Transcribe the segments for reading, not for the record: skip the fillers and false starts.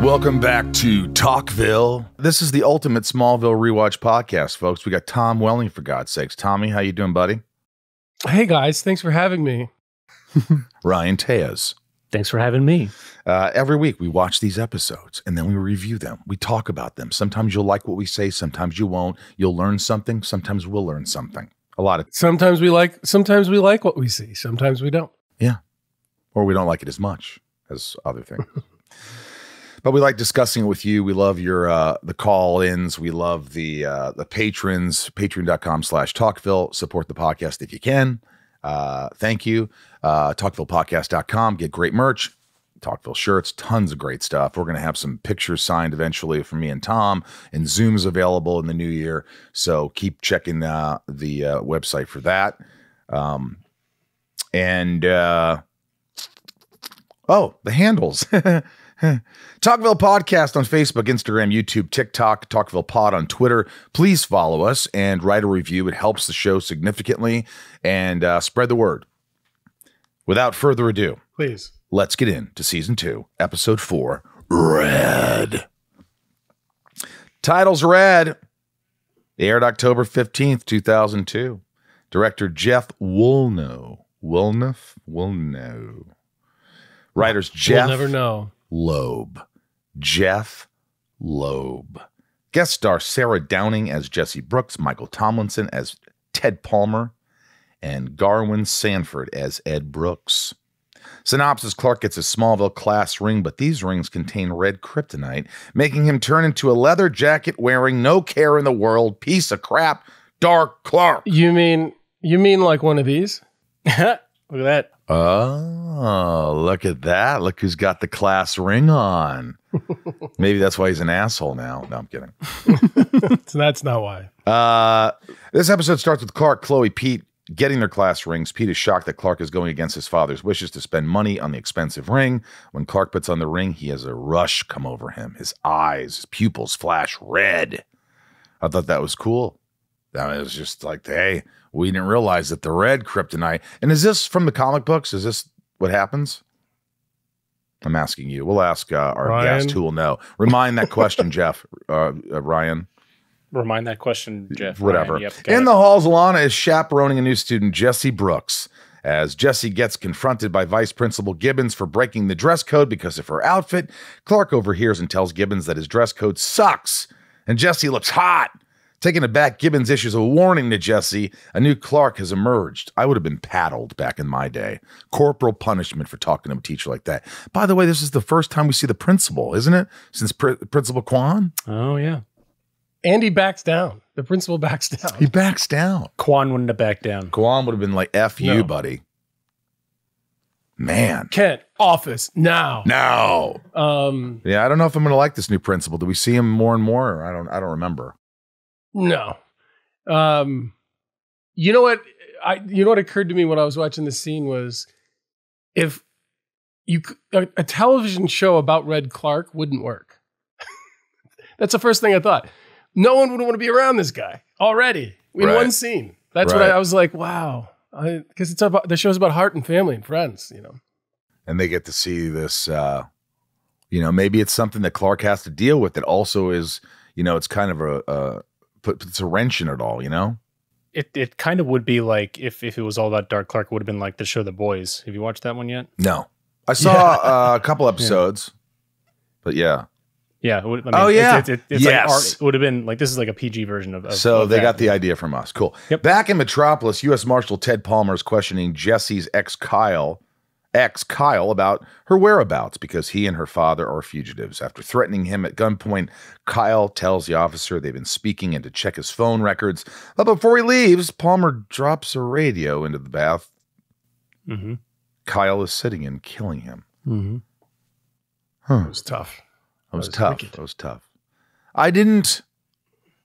Welcome back to Talkville. This is the ultimate Smallville rewatch podcast, folks. We got Tom Welling, for God's sakes. Tommy, how you doing, buddy? Hey, guys. Thanks for having me. Ryan Tejas. Thanks for having me. Every week we watch these episodes and then we review them. We talk about them. Sometimes you'll like what we say. Sometimes you won't. You'll learn something. Sometimes we'll learn something. Sometimes we like what we see. Sometimes we don't. Yeah. Or we don't like it as much as other things. But we like discussing it with you. We love your the call-ins. We love the patrons. Patreon.com/Talkville. Support the podcast if you can. Thank you. Talkvillepodcast.com. Get great merch. Talkville shirts. Tons of great stuff. We're going to have some pictures signed eventually from me and Tom. And Zoom's available in the new year. So keep checking the website for that. The handles. Talkville Podcast on Facebook, Instagram, YouTube, TikTok, Talkville Pod on Twitter. Please follow us and write a review. It helps the show significantly, and spread the word. Without further ado, please, let's get into Season 2, Episode 4, Red. Title's Red. Aired October 15th, 2002. Director JEPH Loeeb. Writers JEPH We'll never know. Loeb. JEPH Loeeb. Guest star Sarah Downing as Jesse Brooks, Michael Tomlinson as Ted Palmer, and Garwin Sanford as Ed Brooks. Synopsis: Clark gets a Smallville class ring, but these rings contain red kryptonite, making him turn into a leather jacket wearing, no care in the world, piece of crap, Dark Clark. You mean like one of these? Look at that. Oh, look at that. Look who's got the class ring on. Maybe that's why he's an asshole now. No, I'm kidding. So that's not why. This episode starts with Clark, Chloe, Pete getting their class rings. Pete is shocked that Clark is going against his father's wishes to spend money on the expensive ring. When Clark puts on the ring, he has a rush come over him. His eyes, his pupils flash red. I thought that was cool. That was just like, hey, we didn't realize that the red kryptonite. And is this from the comic books? Is this what happens? I'm asking you. We'll ask our Ryan. guest who will know. Remind that question, Jeff. Ryan. Remind that question, Jeff. Whatever. Ryan, yep, In the halls, Lana is chaperoning a new student, Jesse Brooks. As Jesse gets confronted by Vice Principal Gibbons for breaking the dress code because of her outfit, Clark overhears and tells Gibbons that his dress code sucks. And Jesse looks hot. Taken aback, Gibbons issues a warning to Jesse. A new Clark has emerged. I would have been paddled back in my day. Corporal punishment for talking to a teacher like that. By the way, this is the first time we see the principal, isn't it? Since Principal Kwan? Oh, yeah. And he backs down. The principal backs down. He backs down. Kwan wouldn't have backed down. Kwan would have been like, F you, buddy. Man. Kent, office, now. No. Yeah, I don't know if I'm going to like this new principal. Do we see him more and more? I don't remember. No. You know what occurred to me when I was watching this scene was, if a television show about Red Clark wouldn't work. That's the first thing I thought. No one would want to be around this guy already in one scene. That's what I was like, wow. Because the show's about heart and family and friends, you know. And they get to see this, maybe it's something that Clark has to deal with that also is, it's kind of puts a wrench in it all, you know? It kind of would be like if it was all about Dark Clark, it would have been like the show The Boys. Have you watched that one yet? No. I saw a couple episodes, but yeah. Yeah. It's yes. It would have been like, this is like a PG version of So of they that. got the idea from us. Cool. Yep. Back in Metropolis, U.S. Marshal Ted Palmer is questioning Jesse's ex Kyle about her whereabouts because he and her father are fugitives. After threatening him at gunpoint, Kyle tells the officer they've been speaking and to check his phone records. But before he leaves, Palmer drops a radio into the bath. Mm-hmm. Kyle is sitting in, killing him. Mm-hmm. Huh. It was tough. That was tough. That was tough.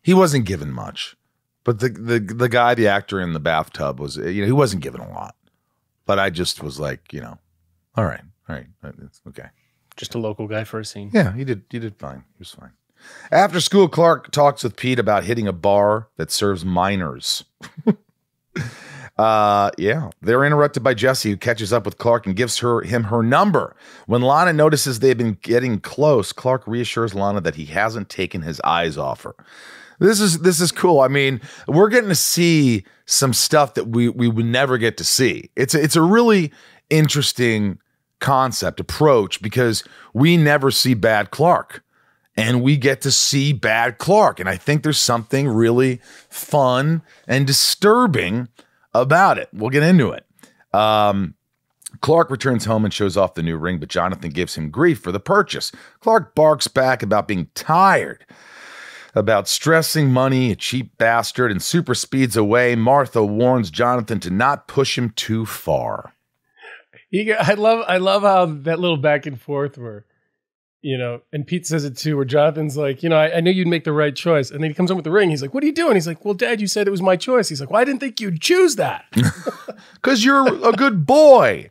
He wasn't given much, but the guy, the actor in the bathtub was, he wasn't given a lot. But I just was like, all right, it's okay. Just a local guy for a scene. Yeah, he did fine. He was fine. After school, Clark talks with Pete about hitting a bar that serves minors. Yeah, they're interrupted by Jesse, who catches up with Clark and gives him her number. When Lana notices they've been getting close, Clark reassures Lana that he hasn't taken his eyes off her. This is cool. I mean, we're getting to see some stuff that we would never get to see. It's a really interesting concept approach because we never see bad Clark, and we get to see bad Clark. And I think there's something really fun and disturbing about it. We'll get into it. Clark returns home and shows off the new ring, but Jonathan gives him grief for the purchase. Clark barks back about being tired, about stressing money, a cheap bastard, and super speeds away. Martha warns Jonathan to not push him too far. I love how that little back and forth where, and Pete says it too, where Jonathan's like, I knew you'd make the right choice. And then he comes home with the ring. He's like, what are you doing? He's like, well, Dad, you said it was my choice. He's like, well, I didn't think you'd choose that. Because you're a good boy.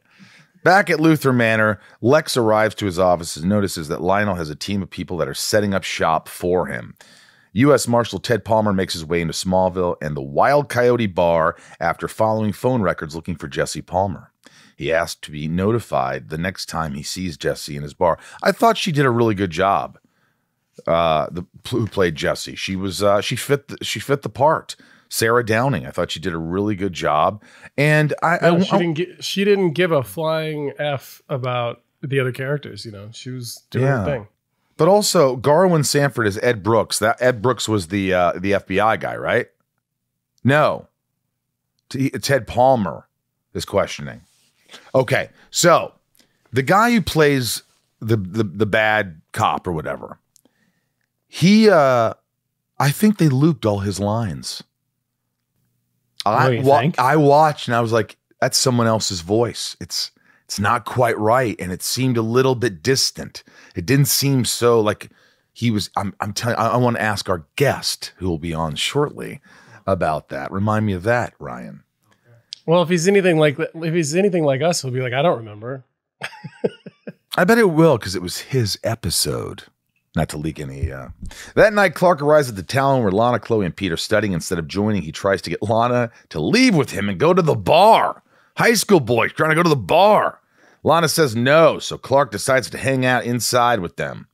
Back at Luther Manor, Lex arrives to his office and notices that Lionel has a team of people that are setting up shop for him. U.S. Marshal Ted Palmer makes his way into Smallville and the Wild Coyote Bar after following phone records looking for Jesse Palmer. He asked to be notified the next time he sees Jesse in his bar. I thought she did a really good job. Who played Jesse? She was she fit the part. Sarah Downing. I thought she did a really good job. And she didn't give a flying F about the other characters. She was doing her thing. But also, Garwin Sanford is Ed Brooks. That Ed Brooks was the FBI guy, right? No. Ted Palmer is questioning. Okay, so the guy who plays the bad cop or whatever, I think they looped all his lines. I watched and I was like, that's someone else's voice. It's not quite right, and it seemed a little bit distant. It didn't seem so like he was. I'm telling. I want to ask our guest, who will be on shortly, about that. Remind me of that, Ryan. Well, if he's anything like us, he'll be like, I don't remember. I bet it will, because it was his episode. Not to leak any. That night, Clark arrives at the town where Lana, Chloe, and Pete are studying. Instead of joining, he tries to get Lana to leave with him and go to the bar. High school boy trying to go to the bar. Lana says no, so Clark decides to hang out inside with them.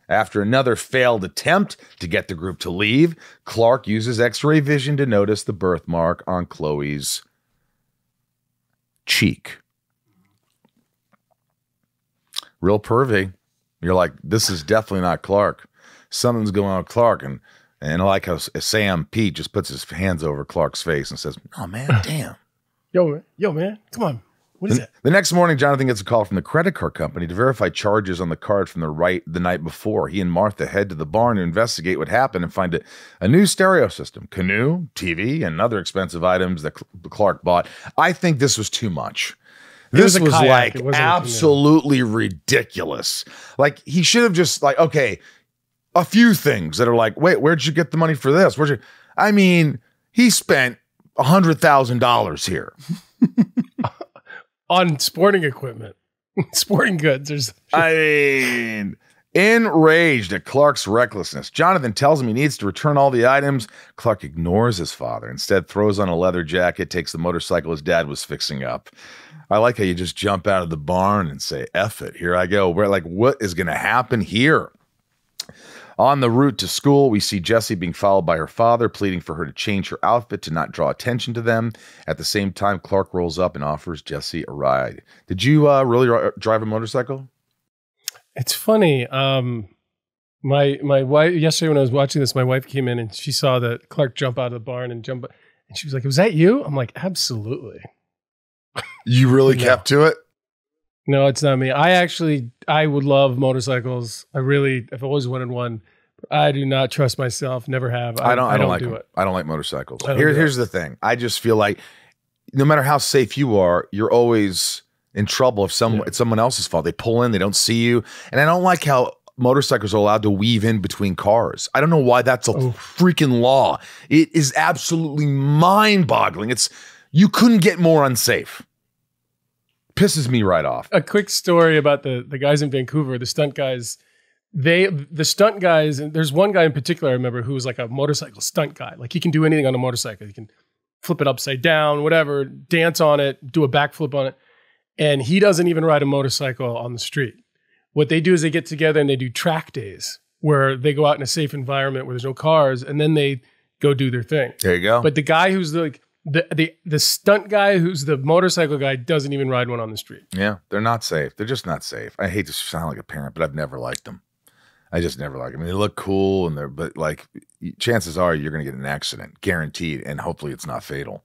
After another failed attempt to get the group to leave, Clark uses X-ray vision to notice the birthmark on Chloe's cheek. Real pervy. You're like, this is definitely not Clark. Something's going on with Clark. And I like how Sam Pete just puts his hands over Clark's face and says, oh, man, damn. Yo, man, come on. What is it? The next morning, Jonathan gets a call from the credit card company to verify charges on the card from the night before. He and Martha head to the barn to investigate what happened and find a new stereo system, canoe, TV, and other expensive items that Clark bought. I think this was too much. This was like absolutely ridiculous. Like, he should have just like, okay, a few things that are like, wait, where'd you get the money for this? I mean, he spent $100,000 here. On sporting equipment, sporting goods. I mean, enraged at Clark's recklessness, Jonathan tells him he needs to return all the items. Clark ignores his father, instead throws on a leather jacket, takes the motorcycle his dad was fixing up. I like how you just jump out of the barn and say, F it, here I go. We're like, what is going to happen here? On the route to school, we see Jessie being followed by her father, pleading for her to change her outfit to not draw attention to them. At the same time, Clark rolls up and offers Jessie a ride. Did you really drive a motorcycle? It's funny. My wife, yesterday when I was watching this, my wife came in and she saw that Clark jump out of the barn and jump, and she was like, was that you? I'm like, absolutely. You really kept to it? No, it's not me. I would love motorcycles. I've always wanted one. I do not trust myself. Never have. I don't like do it. I don't like motorcycles. Here's the thing. I just feel like no matter how safe you are, you're always in trouble if it's someone else's fault. They pull in, they don't see you. And I don't like how motorcycles are allowed to weave in between cars. I don't know why that's a freaking law. It is absolutely mind-boggling. You couldn't get more unsafe. Pisses me right off. A quick story about the guys in Vancouver, the stunt guys. The stunt guys, and there's one guy in particular I remember who was like a motorcycle stunt guy. Like, he can do anything on a motorcycle. He can flip it upside down, whatever, dance on it, do a backflip on it. And he doesn't even ride a motorcycle on the street. What they do is they get together and they do track days where they go out in a safe environment where there's no cars, and then they go do their thing. There you go. But the guy who's the stunt guy, who's the motorcycle guy, doesn't even ride one on the street. Yeah, they're not safe. They're just not safe. I hate to sound like a parent, but I've never liked them. I just never like them. I mean, they look cool, and but like, chances are you're going to get an accident, guaranteed, and hopefully it's not fatal.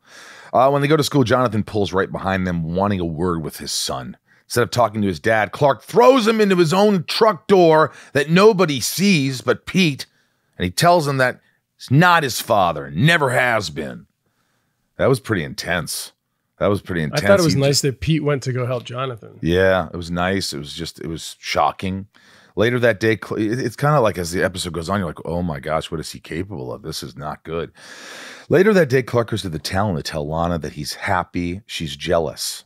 When they go to school, Jonathan pulls right behind them, wanting a word with his son. Instead of talking to his dad, Clark throws him into his own truck door that nobody sees but Pete, and he tells him that he's not his father, never has been. That was pretty intense. I thought it was nice that Pete went to go help Jonathan. Yeah, it was nice. It was shocking. Later that day, it's kind of like as the episode goes on, you're like, oh my gosh, what is he capable of? This is not good. Later that day, Clark goes to the town to tell Lana that he's happy. She's jealous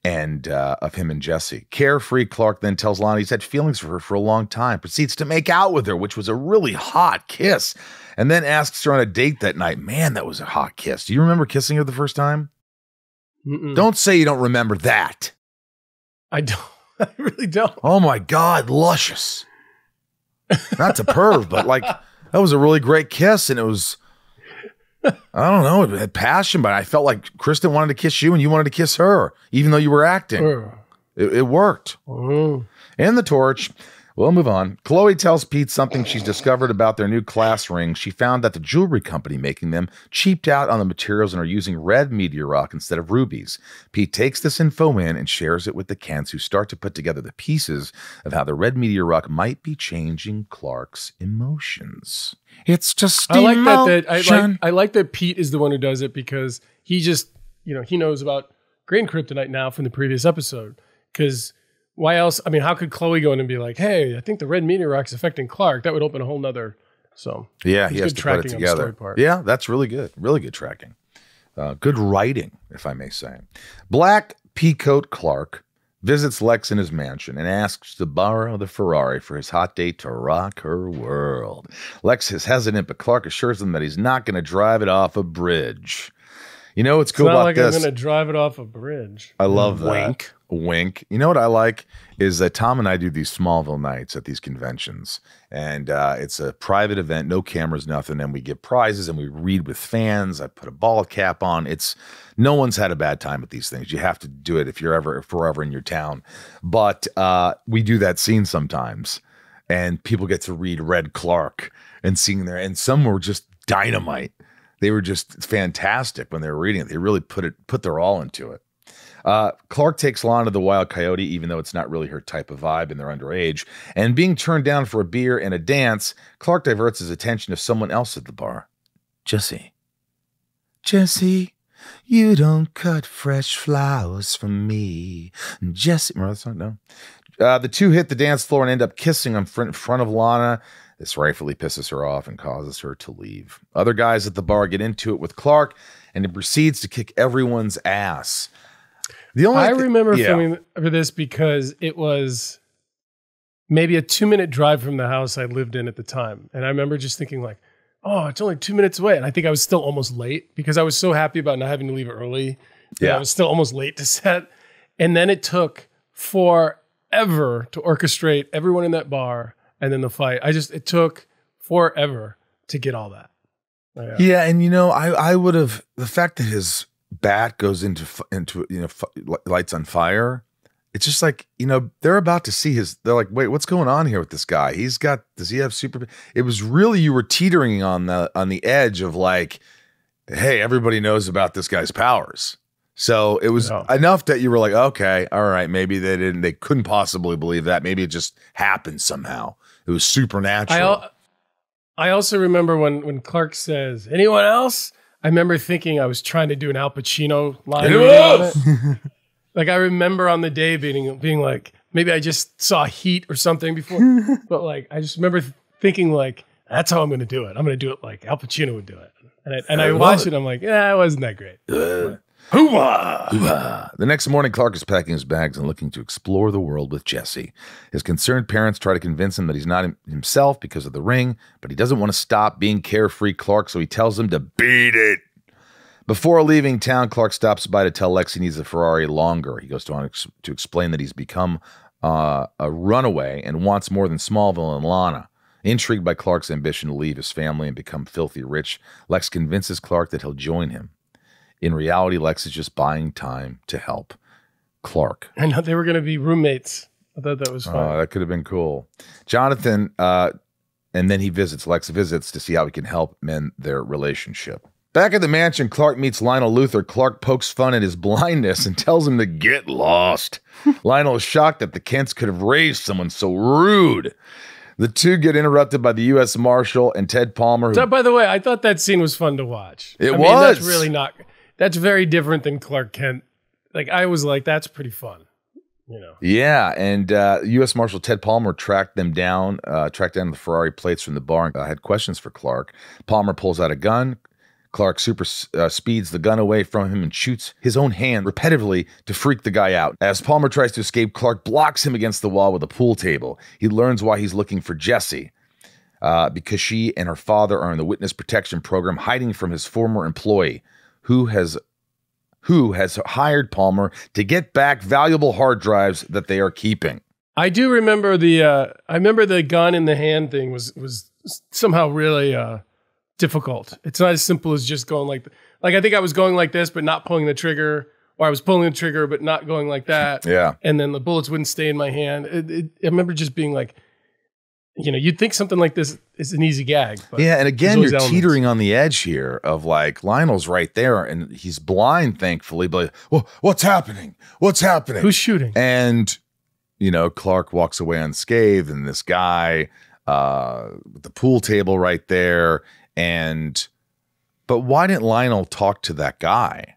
and of him and Jesse. Carefree, Clark then tells Lana he's had feelings for her for a long time, proceeds to make out with her, which was a really hot kiss, and then asks her on a date that night. Man, that was a hot kiss. Do you remember kissing her the first time? Mm-mm. Don't say you don't remember that. I don't. I really don't. Oh my God, luscious. Not to perv, but like, that was a really great kiss, and it was, I don't know, it had passion, but I felt like Kristen wanted to kiss you and you wanted to kiss her, even though you were acting. It worked. And the torch. We'll move on. Chloe tells Pete something she's discovered about their new class rings. She found that the jewelry company making them cheaped out on the materials and are using red meteor rock instead of rubies. Pete takes this info in and shares it with the Kents, who start to put together the pieces of how the red meteor rock might be changing Clark's emotions. It's just I like that Pete is the one who does it, because he just, he knows about green kryptonite now from the previous episode. Because why else? I mean, how could Chloe go in and be like, hey, I think the red meteor rock's affecting Clark? That would open a whole nother. So yeah, he has to put it together. Yeah, that's really good. Really good tracking. Good writing, if I may say. Black Peacoat Clark visits Lex in his mansion and asks to borrow the Ferrari for his hot date to rock her world. Lex is hesitant, but Clark assures him that he's not going to drive it off a bridge. You know what's cool about this? I'm going to drive it off a bridge. I love that. Wink. You know what I like is that Tom and I do these Smallville nights at these conventions, and it's a private event, no cameras, nothing, and we give prizes and we read with fans. I put a ball cap on. No one's had a bad time with these things. You have to do it if forever in your town. But we do that scene sometimes, and people get to read Red Clark and seeing there, and some were just dynamite. They were just fantastic when they were reading it. They really put their all into it. Clark takes Lana to the Wild Coyote, even though it's not really her type of vibe and they're underage. And being turned down for a beer and a dance, Clark diverts his attention to someone else at the bar. Jesse. Jesse, you don't cut fresh flowers for me. Jesse. Remember that song? No. The two hit the dance floor and end up kissing in front of Lana. This rightfully pisses her off and causes her to leave. Other guys at the bar get into it with Clark, and he proceeds to kick everyone's ass. I remember filming for this because it was maybe a 2-minute drive from the house I lived in at the time. And I remember just thinking like, oh, it's only 2 minutes away. And I think I was still almost late because I was so happy about not having to leave early. Yeah. I was still almost late to set. And then it took forever to orchestrate everyone in that bar and then the fight. It took forever to get all that. Yeah. And I would have, the fact that his bat goes into lights on fire, it's just like, they're about to see they're like, wait, what's going on here with this guy? Does he have super? It was really, you were teetering on the edge of like, hey, everybody knows about this guy's powers. So it was enough that you were like, okay, all right, maybe they couldn't possibly believe that. Maybe it just happened somehow. It was supernatural. I also remember when Clark says, anyone else? I remember thinking I was trying to do an Al Pacino line. Like I remember on the day being like, maybe I just saw Heat or something before. But like, I just remember thinking like, that's how I'm going to do it. I'm going to do it like Al Pacino would do it. And I watched it. I'm like, yeah, it wasn't that great. Hoo-wah! Hoo-wah! The next morning, Clark is packing his bags and looking to explore the world with Jesse. His concerned parents try to convince him that he's not himself because of the ring, but he doesn't want to stop being carefree Clark, so he tells them to beat it. Before leaving town, Clark stops by to tell Lex he needs a Ferrari longer. He goes on to explain that he's become a runaway and wants more than Smallville and Lana. Intrigued by Clark's ambition to leave his family and become filthy rich, Lex convinces Clark that he'll join him. In reality, Lex is just buying time to help Clark. I know they were going to be roommates. I thought that was fun. Oh, that could have been cool. Jonathan, and then Lex visits to see how he can help mend their relationship. Back at the mansion, Clark meets Lionel Luthor. Clark pokes fun at his blindness and tells him to get lost. Lionel is shocked that the Kents could have raised someone so rude. The two get interrupted by the U.S. Marshal and Ted Palmer. So, by the way, I thought that scene was fun to watch. I mean, was. That's really not. That's very different than Clark Kent. Like, I was like, that's pretty fun. You know. Yeah, and U.S. Marshal Ted Palmer tracked them down, the Ferrari plates from the bar, and had questions for Clark. Palmer pulls out a gun. Clark super speeds the gun away from him and shoots his own hand repetitively to freak the guy out. As Palmer tries to escape, Clark blocks him against the wall with a pool table. He learns why he's looking for Jessie, because she and her father are in the witness protection program, hiding from his former employee, who has hired Palmer to get back valuable hard drives that they are keeping. I do remember the gun in the hand thing was somehow really difficult. It's not as simple as just going like I think I was going like this but not pulling the trigger, or I was pulling the trigger but not going like that. Yeah. And then the bullets wouldn't stay in my hand. I remember just being like, you'd think something like this is an easy gag. But yeah, and again, you're teetering on the edge here of like Lionel's right there and he's blind, thankfully, but well, what's happening? What's happening? Who's shooting? And, Clark walks away unscathed, and this guy with the pool table right there. But why didn't Lionel talk to that guy,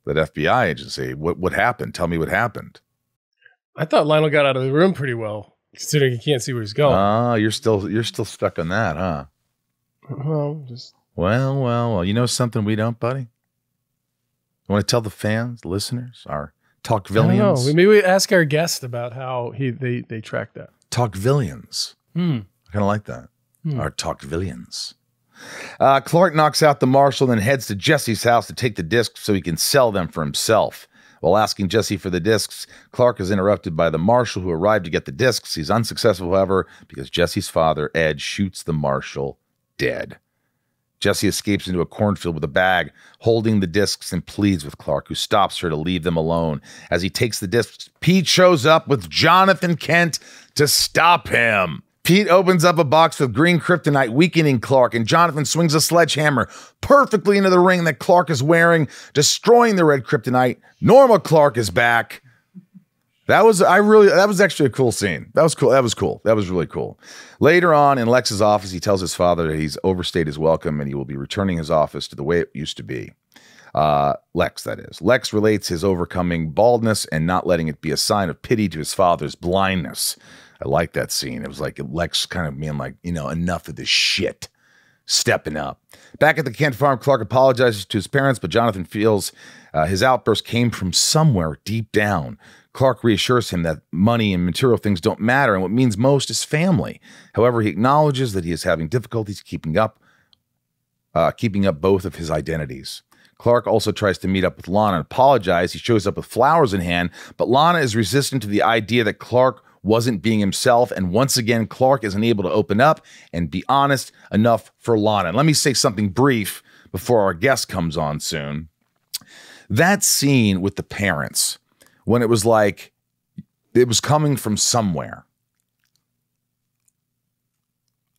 that FBI agency? What happened? Tell me what happened. I thought Lionel got out of the room pretty well, considering he can't see where he's going. You're still stuck on that, huh? Well, you know something we don't, buddy? You want to tell the fans, listeners, our Talkvillians? I don't know. Maybe we ask our guest about how they track that. Talkvillians. I kind of like that. Our Talkvillians. Clark knocks out the marshal, then heads to Jesse's house to take the discs so he can sell them for himself. While asking Jesse for the discs, Clark is interrupted by the marshal who arrived to get the discs. He's unsuccessful, however, because Jesse's father, Ed, shoots the marshal dead. Jesse escapes into a cornfield with a bag, holding the discs, and pleads with Clark, who stops her to leave them alone. As he takes the discs, Pete shows up with Jonathan Kent to stop him. Pete opens up a box with green kryptonite, weakening Clark, and Jonathan swings a sledgehammer perfectly into the ring that Clark is wearing, destroying the red kryptonite. Normal Clark is back. That was actually a cool scene. That was cool. That was really cool. Later on in Lex's office, he tells his father that he's overstayed his welcome and he will be returning his office to the way it used to be. Lex, that is. Lex relates his overcoming baldness and not letting it be a sign of pity to his father's blindness. I like that scene. It was like Lex kind of being like, enough of this shit. Stepping up. Back at the Kent farm, Clark apologizes to his parents, but Jonathan feels his outburst came from somewhere deep down. Clark reassures him that money and material things don't matter, and what means most is family. However, he acknowledges that he is having difficulties keeping up both of his identities. Clark also tries to meet up with Lana and apologize. He shows up with flowers in hand, but Lana is resistant to the idea that Clark wasn't being himself, and once again, Clark isn't able to open up and be honest enough for Lana. And let me say something brief before our guest comes on soon. That scene with the parents, when it was like, it was coming from somewhere,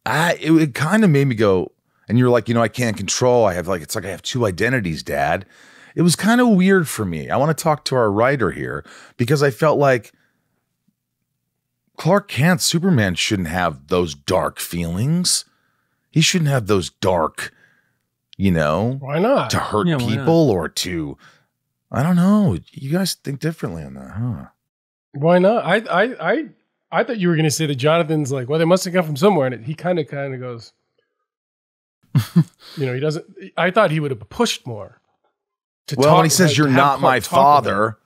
it kind of made me go, and you're like, I can't control. It's like I have two identities, Dad. It was kind of weird for me. I want to talk to our writer here because I felt like Clark Kent, Superman, shouldn't have those dark feelings. He shouldn't have those dark, why not? To hurt people or to, I don't know. You guys think differently on that, huh? Why not? I thought you were going to say that Jonathan's like, well, they must have come from somewhere, and he kind of goes, he doesn't. I thought he would have pushed more. When he says you're not my father.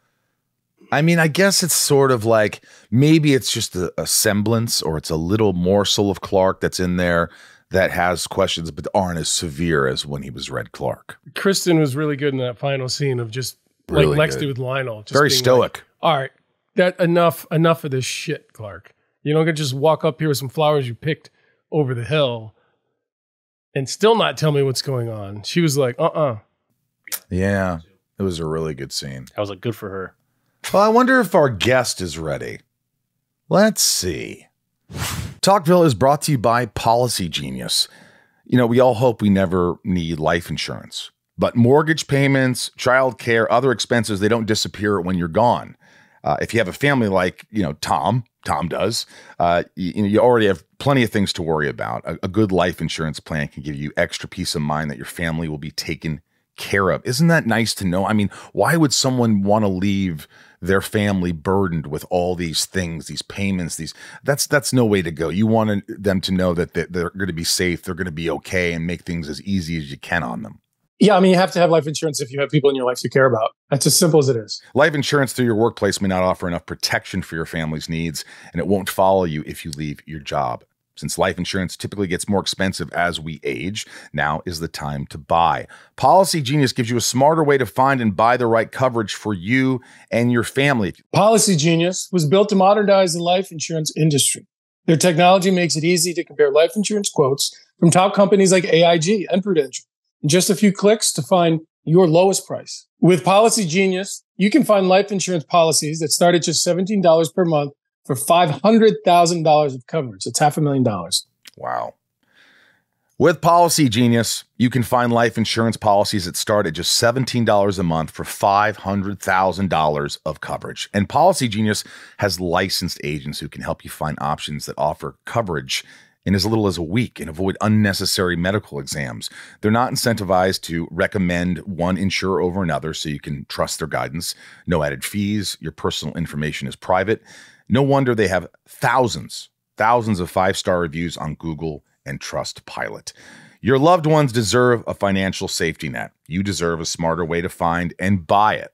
I mean, I guess it's sort of like maybe it's just a semblance, or it's a little morsel of Clark that's in there that has questions but aren't as severe as when he was Red Clark. Kristen was really good in that final scene of just Really like Lex good. did with Lionel. Just Very being stoic. like, all right, that enough of this shit, Clark. You don't get to just walk up here with some flowers you picked over the hill and still not tell me what's going on. She was like, Yeah, it was a really good scene. I was like, good for her. Well, I wonder if our guest is ready. Let's see. Talkville is brought to you by Policy Genius. You know, we all hope we never need life insurance, but mortgage payments, childcare, other expenses, they don't disappear when you're gone. If you have a family like, Tom does, you already have plenty of things to worry about. A good life insurance plan can give you extra peace of mind that your family will be taken care of. Isn't that nice to know? I mean, why would someone want to leave their family burdened with all these things, these payments, that's no way to go. You want them to know that they're going to be safe, they're going to be okay, and make things as easy as you can on them. Yeah, I mean, you have to have life insurance if you have people in your life you care about. That's as simple as it is. Life insurance through your workplace may not offer enough protection for your family's needs, and it won't follow you if you leave your job. Since life insurance typically gets more expensive as we age, now is the time to buy. Policy Genius gives you a smarter way to find and buy the right coverage for you and your family. Policy Genius was built to modernize the life insurance industry. Their technology makes it easy to compare life insurance quotes from top companies like AIG and Prudential in just a few clicks to find your lowest price. With Policy Genius, you can find life insurance policies that start at just $17 per month for $500,000 of coverage. That's $500,000. Wow. With Policy Genius, you can find life insurance policies that start at just $17 a month for $500,000 of coverage. And Policy Genius has licensed agents who can help you find options that offer coverage in as little as a week and avoid unnecessary medical exams. They're not incentivized to recommend one insurer over another, so you can trust their guidance. No added fees. Your personal information is private. No wonder they have thousands of five-star reviews on Google and Trustpilot. Your loved ones deserve a financial safety net. You deserve a smarter way to find and buy it.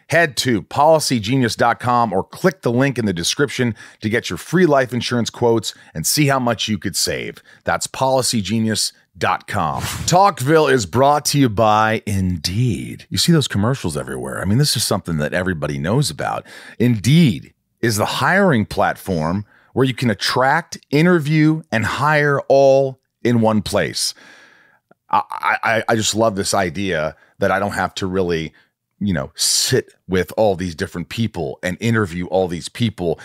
Head to policygenius.com or click the link in the description to get your free life insurance quotes and see how much you could save. That's policygenius.com. Talkville is brought to you by Indeed. You see those commercials everywhere. I mean, this is something that everybody knows about. Indeed is the hiring platform where you can attract, interview, and hire all in one place. I just love this idea that I don't have to really, sit with all these different people and interview all these people.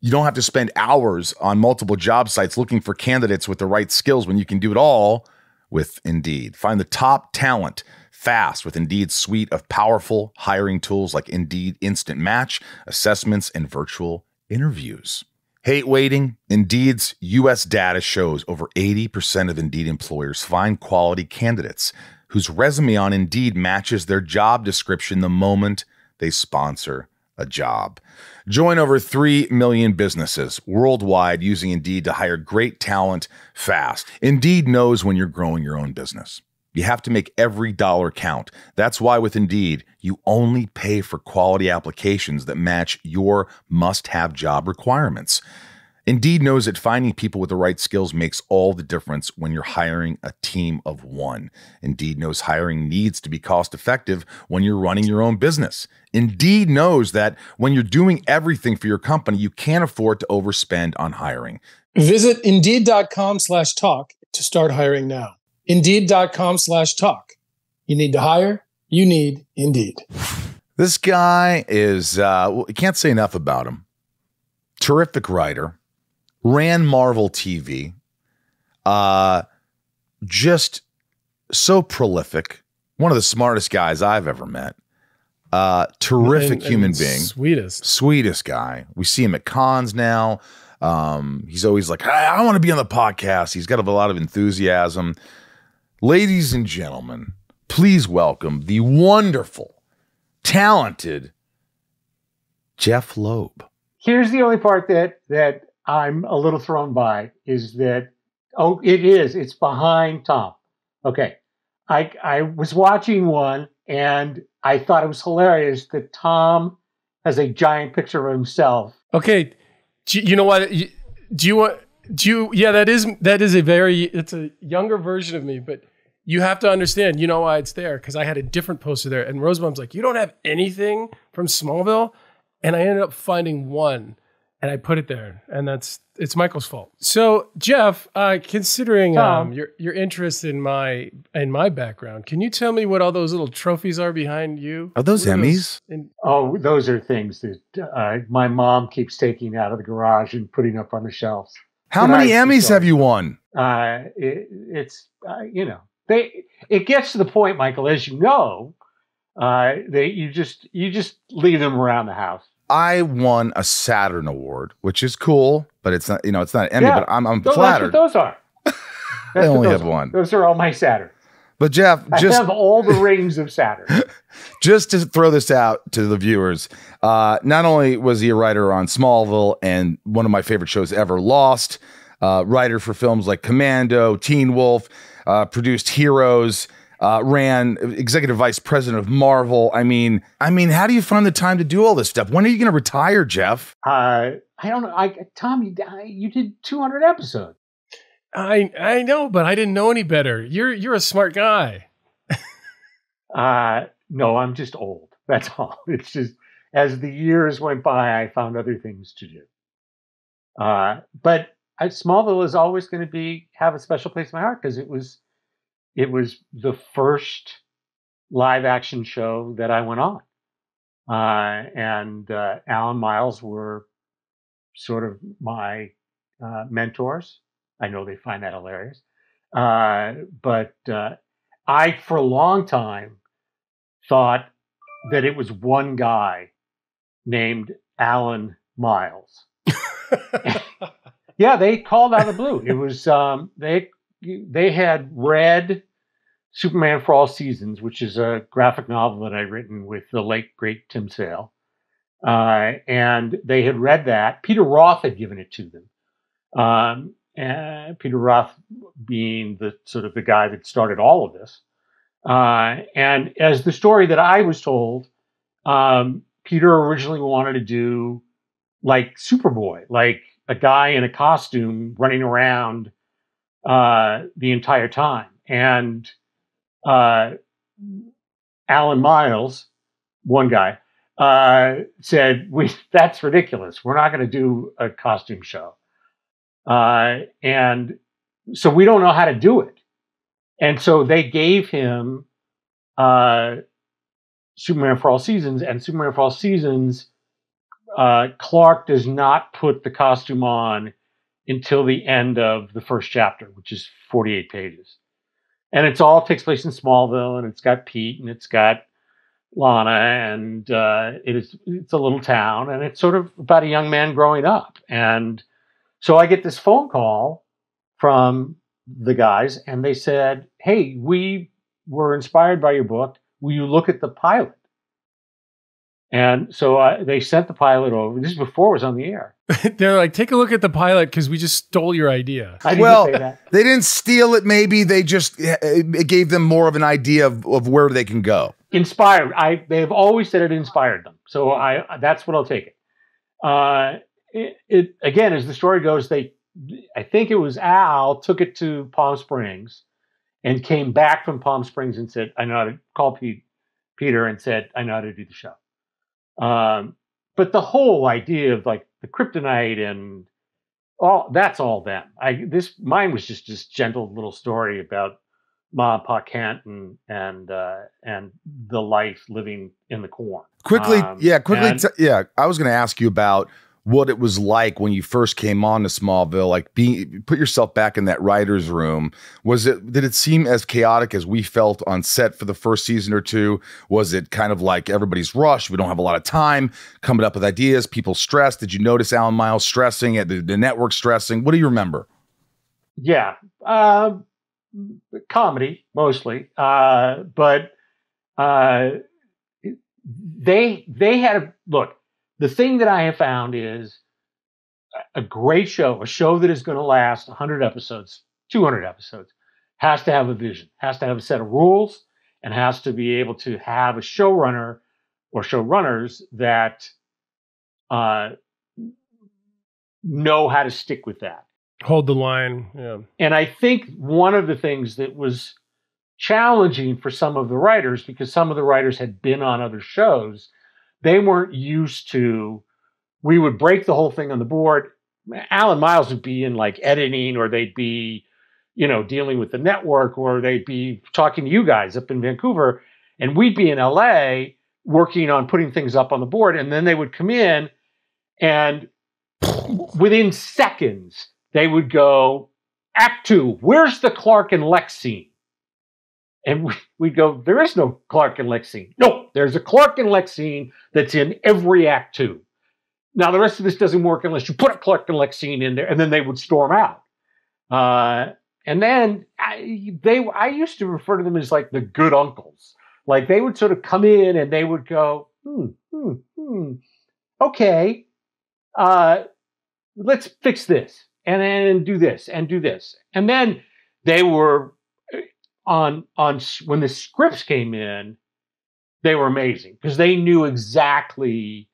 You don't have to spend hours on multiple job sites looking for candidates with the right skills when you can do it all with Indeed. Find the top talent fast with Indeed's suite of powerful hiring tools like Indeed Instant Match, assessments, and virtual interviews. Hate waiting? Indeed's U.S. data shows over 80% of Indeed employers find quality candidates whose resume on Indeed matches their job description the moment they sponsor a job. Join over 3 million businesses worldwide using Indeed to hire great talent fast. Indeed knows when you're growing your own business. You have to make every dollar count. That's why with Indeed, you only pay for quality applications that match your must-have job requirements. Indeed knows that finding people with the right skills makes all the difference when you're hiring a team of one. Indeed knows hiring needs to be cost-effective when you're running your own business. Indeed knows that when you're doing everything for your company, you can't afford to overspend on hiring. Visit Indeed.com/talk to start hiring now. Indeed.com/talk. You need to hire. You need Indeed. This guy is, you can't say enough about him. Terrific writer. Ran Marvel TV. Just so prolific. One of the smartest guys I've ever met. Terrific human being. Sweetest guy. We see him at cons now. He's always like, hey, I want to be on the podcast. He's got a lot of enthusiasm. Ladies and gentlemen, please welcome the wonderful, talented JEPH LOEB. Here's the only part that I'm a little thrown by is that, it's behind Tom. Okay. I was watching one and I thought it was hilarious that Tom has a giant picture of himself. Okay. You know what? Do you want Yeah, that is it's a younger version of me, but you have to understand, you know why it's there, because I had a different poster there, and Rosenbaum's like, you don't have anything from Smallville? And I ended up finding one, and I put it there, and it's Michael's fault. So, Jeff, considering your interest in my background, can you tell me what all those little trophies are behind you? Are those Emmys? Oh, those are things that my mom keeps taking out of the garage and putting up on the shelves. How many Emmys have you won? It gets to the point, Michael, as you know, that you just leave them around the house. I won a Saturn Award, which is cool, but it's not, it's not an Emmy, but I'm flattered. That's what those are. I only have one. Those are all my Saturn. But Jeff, I have all the rings of Saturn. Just to throw this out to the viewers, not only was he a writer on Smallville and one of my favorite shows ever, Lost, writer for films like Commando, Teen Wolf, produced Heroes, ran executive vice president of Marvel. I mean, how do you find the time to do all this stuff? When are you going to retire, Jeff? I don't know. Tom, you did 200 episodes. I know, but I didn't know any better. You're a smart guy. No, I'm just old. That's all. It's just as the years went by, I found other things to do. But Smallville is always going to have a special place in my heart because it was the first live action show that I went on. And Alan Miles were sort of my mentors. I know they find that hilarious. But I, for a long time, thought that it was one guy named Alan Miles. Yeah, they called out of the blue. It was they had read Superman for All Seasons, which is a graphic novel that I'd written with the late great Tim Sale, and they had read that. Peter Roth had given it to them. And Peter Roth being the guy that started all of this. And as the story that I was told, Peter originally wanted to do like Superboy, like a guy in a costume running around the entire time. And Alan Miles, one guy, said, that's ridiculous. We're not going to do a costume show. And so we don't know how to do it. And so they gave him Superman for All Seasons, and Superman for All Seasons, Clark does not put the costume on until the end of the first chapter, which is 48 pages. And it all takes place in Smallville, and it's got Pete, and it's got Lana, and it's a little town, and it's sort of about a young man growing up. And so I get this phone call from the guys, and they said, hey, we were inspired by your book. Will you look at the pilot? And so they sent the pilot over. This is before it was on the air. They're like, take a look at the pilot because we just stole your idea. I didn't say that. They didn't steal it. Maybe they just it gave them more of an idea of where they can go. Inspired. They've always said it inspired them. So that's what I'll take it. It again, as the story goes, I think it was Al took it to Palm Springs and came back from Palm Springs and said, I know how to call Peter and said, I know how to do the show. But the whole idea of like the kryptonite and that's all them. Mine was just this gentle little story about Ma and Pa Kent and the life living in the corn. Quickly. I was going to ask you about what it was like when you first came on to Smallville, like put yourself back in that writer's room. Did it seem as chaotic as we felt on set for the first season or two? Was it kind of like everybody's rushed? We don't have a lot of time coming up with ideas. People stressed. Did you notice Alan Miles stressing at the network stressing? What do you remember? Yeah. Comedy mostly. But they had look. The thing that I have found is a great show, a show that is going to last 100 episodes, 200 episodes, has to have a vision, has to have a set of rules, and has to be able to have a showrunner or showrunners that know how to stick with that. Hold the line. Yeah. And I think one of the things that was challenging for some of the writers, because some of the writers had been on other shows, they weren't used to, we would break the whole thing on the board. Alan Miles would be in like editing, or they'd be, dealing with the network, or they'd be talking to you guys up in Vancouver, and we'd be in LA working on putting things up on the board. And then they would come in, and within seconds, they would go, Act 2, where's the Clark and Lex scene? And we'd go, there is no Clark and Lex scene. No, there's a Clark and Lex scene that's in every Act 2. Now, the rest of this doesn't work unless you put a Clark and Lex scene in there, and then they would storm out. And then I used to refer to them as like the good uncles. Like they would sort of come in and they would go, okay, let's fix this, and then do this, and do this. And then they were on when the scripts came in, they were amazing because they knew exactly,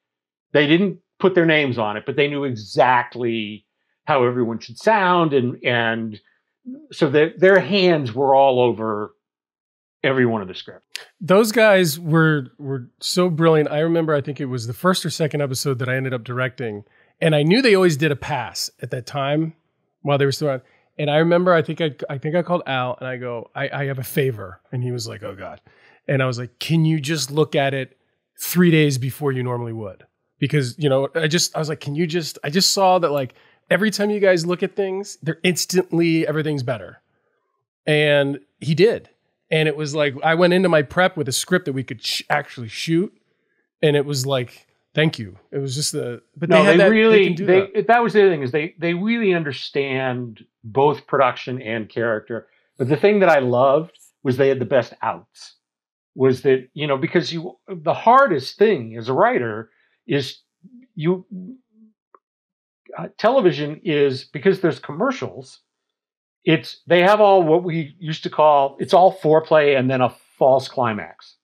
they didn't put their names on it, but they knew exactly how everyone should sound, and so their hands were all over every one of the scripts. Those guys were so brilliant. I remember, I think it was the first or second episode that I ended up directing, and I knew they always did a pass at that time while they were still on. And I remember, I think I called Al and I go, I have a favor. And he was like, oh God. And I was like, can you just look at it 3 days before you normally would? Because, I was like, I just saw that like every time you guys look at things, they're instantly, everything's better. And he did. And it was like, I went into my prep with a script that we could actually shoot. And it was like, thank you. It was just that was the other thing, is they really understand both production and character. But the thing that I loved was they had the best outs. Was that, because the hardest thing as a writer is television is, because there's commercials, they have all what we used to call, it's all foreplay and then a false climax.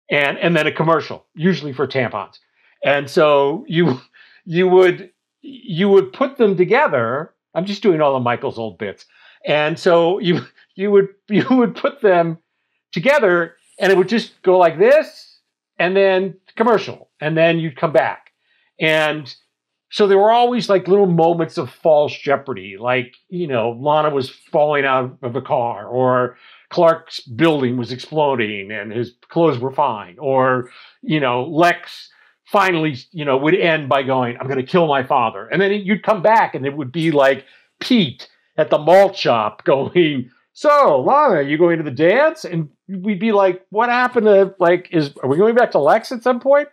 And then a commercial, usually for tampons. And so you would put them together. I'm just doing all of Michael's old bits. And so you would put them together, and it would just go like this, and then commercial, and then you'd come back. And so there were always like little moments of false jeopardy, like, Lana was falling out of a car, or Clark's building was exploding and his clothes were fine, or, Lex finally, would end by going, I'm going to kill my father. And then you'd come back and it would be like Pete at the malt shop going, so Lana, are you going to the dance? And we'd be like, what happened to, like, are we going back to Lex at some point?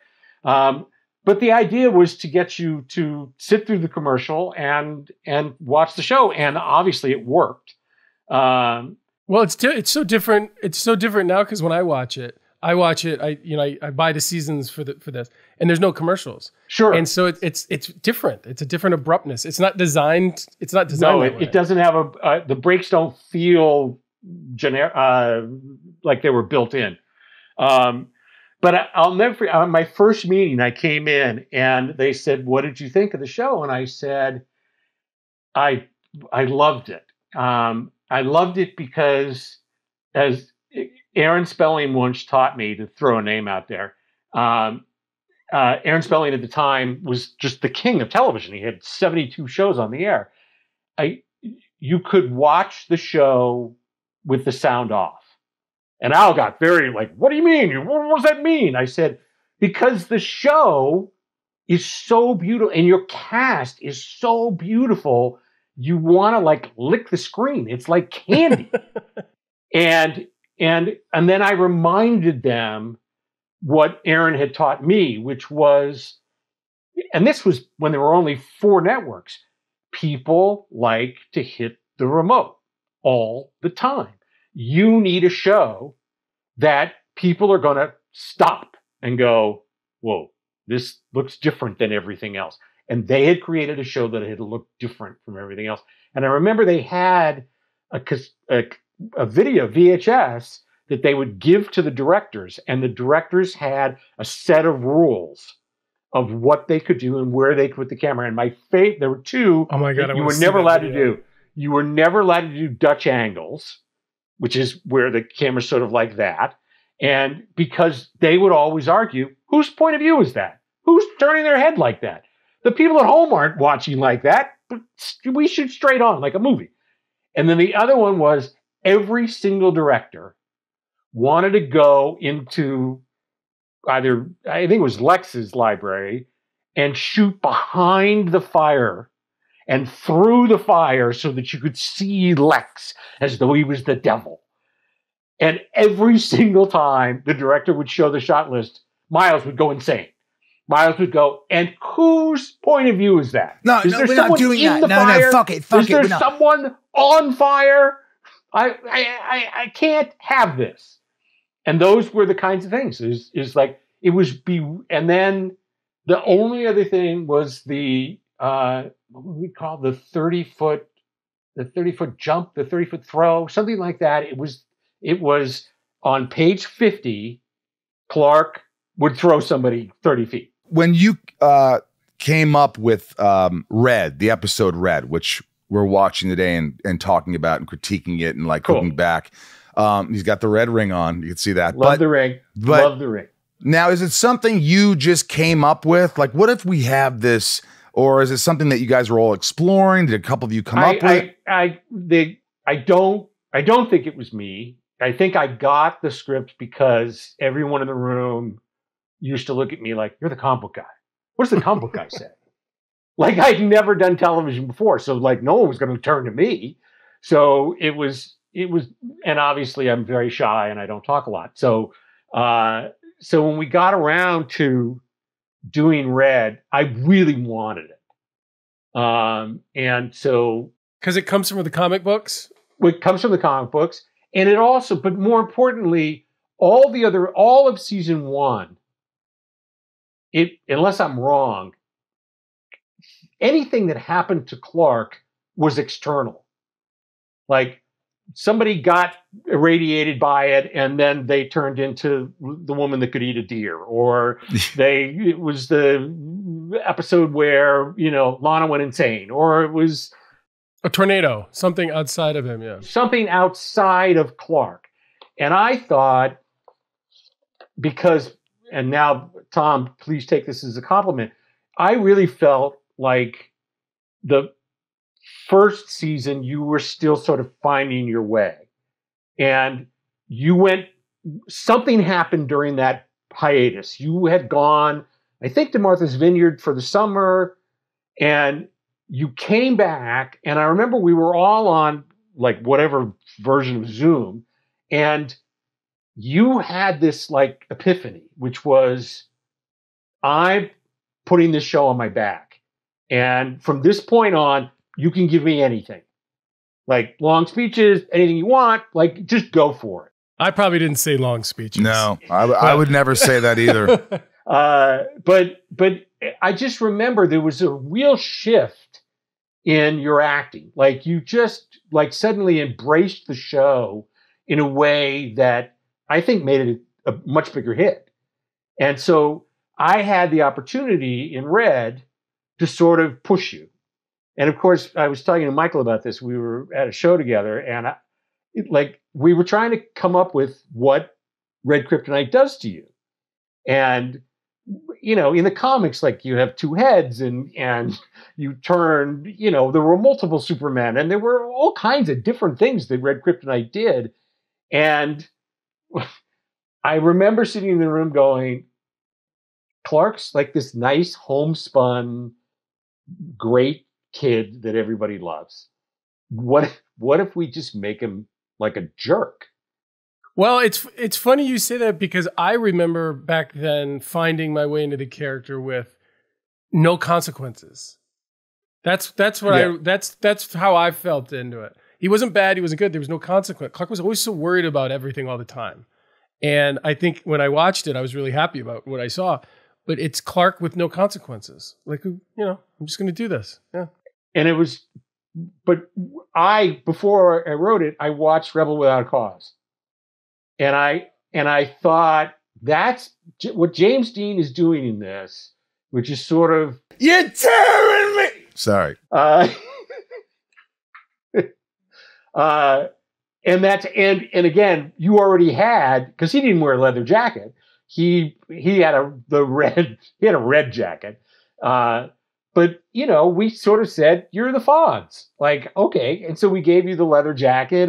But the idea was to get you to sit through the commercial and watch the show. And obviously it worked. Well, it's so different. It's so different now, because when I watch it, I buy the seasons for this, and there's no commercials. Sure. And so it's different. It's a different abruptness. It's not designed. No, it doesn't have the breaks don't feel generic, like they were built in. But I'll never forget, on my first meeting, I came in and they said, what did you think of the show? And I said, I loved it. I loved it because, as Aaron Spelling once taught me, to throw a name out there, Aaron Spelling at the time was just the king of television. He had 72 shows on the air. You could watch the show with the sound off. And Al got very like, what do you mean? What does that mean? I said, because the show is so beautiful and your cast is so beautiful, you want to like lick the screen. It's like candy. and then I reminded them what Aaron had taught me, which was, and this was when there were only 4 networks, people like to hit the remote all the time. You need a show that people are going to stop and go, whoa, this looks different than everything else. And they had created a show that had looked different from everything else. And I remember they had a video, VHS, that they would give to the directors. And the directors had a set of rules of what they could do and where they could put the camera. And there were two Oh my God, that you were never allowed to do. You were never allowed to do Dutch angles, which is where the camera's sort of like that. And because they would always argue, whose point of view is that? Who's turning their head like that? The people at home aren't watching like that. But we shoot straight on like a movie. And then the other one was every single director wanted to go into either, I think it was Lex's library, and shoot behind the fire and through the fire so that you could see Lex as though he was the devil. And every single time the director would show the shot list, Miles would go insane. Miles would go, and whose point of view is that? No, is no, there we're someone not doing in that. the No, fire? no, fuck it, fuck is it. there someone on fire? I can't have this. And those were the kinds of things. Is like it was and then the only other thing was the what would we call the 30-foot jump, the 30-foot throw, something like that. It was on page 50, Clark would throw somebody 30 feet. When you came up with Red, the episode Red, which we're watching today and talking about and critiquing it and like looking back, he's got the red ring on. You can see that. Love the ring. Love the ring. Now, is it something you just came up with? Like, what if we have this, or is it something that you guys were all exploring? Did a couple of you come up with? I don't think it was me. I think I got the script because everyone in the room used to look at me like, you're the comic book guy. What does the comic book guy say? Like, I'd never done television before. So like, no one was going to turn to me. So it was, and obviously I'm very shy and I don't talk a lot. So when we got around to doing Red, I really wanted it. And so. Because it comes from the comic books? It comes from the comic books. And it also, but more importantly, all of season one, unless I'm wrong, anything that happened to Clark was external. Like somebody got irradiated by it and then they turned into the woman that could eat a deer, or it was the episode where, Lana went insane, or it was a tornado, something outside of him. Yeah. Something outside of Clark. And I thought, and now Tom, please take this as a compliment. I really felt like the first season, you were still sort of finding your way. And something happened during that hiatus. You had gone, I think, to Martha's Vineyard for the summer, and you came back. And I remember we were all on like whatever version of Zoom, and you had this like epiphany, which was, I'm putting this show on my back. And from this point on, you can give me anything. Like long speeches, anything you want, like just go for it. I probably didn't say long speeches. No, I would never say that either. But I just remember there was a real shift in your acting. Like you just like suddenly embraced the show in a way that I think made it a much bigger hit. And so I had the opportunity in Red to sort of push you. And of course, I was talking to Michael about this. We were at a show together, and we were trying to come up with what Red Kryptonite does to you. And in the comics, like you have two heads, and you turn. There were multiple Supermen, and there were all kinds of different things that Red Kryptonite did. And I remember sitting in the room going, Clark's like this nice homespun, great kid that everybody loves. What if we just make him like a jerk? Well, it's funny you say that, because I remember back then finding my way into the character with no consequences. That's how I felt into it. He wasn't bad, he wasn't good, there was no consequence. Clark was always so worried about everything all the time. And I think when I watched it, I was really happy about what I saw. But it's Clark with no consequences. Like, I'm just going to do this. Yeah. And it was, but before I wrote it, I watched Rebel Without a Cause. And I thought, that's what James Dean is doing in this which is sort of You're tearing me. Sorry. And that's and again, you already had, because he didn't wear a leather jacket. He had a red jacket. But we sort of said, you're the Fonz. Like, okay. And so we gave you the leather jacket,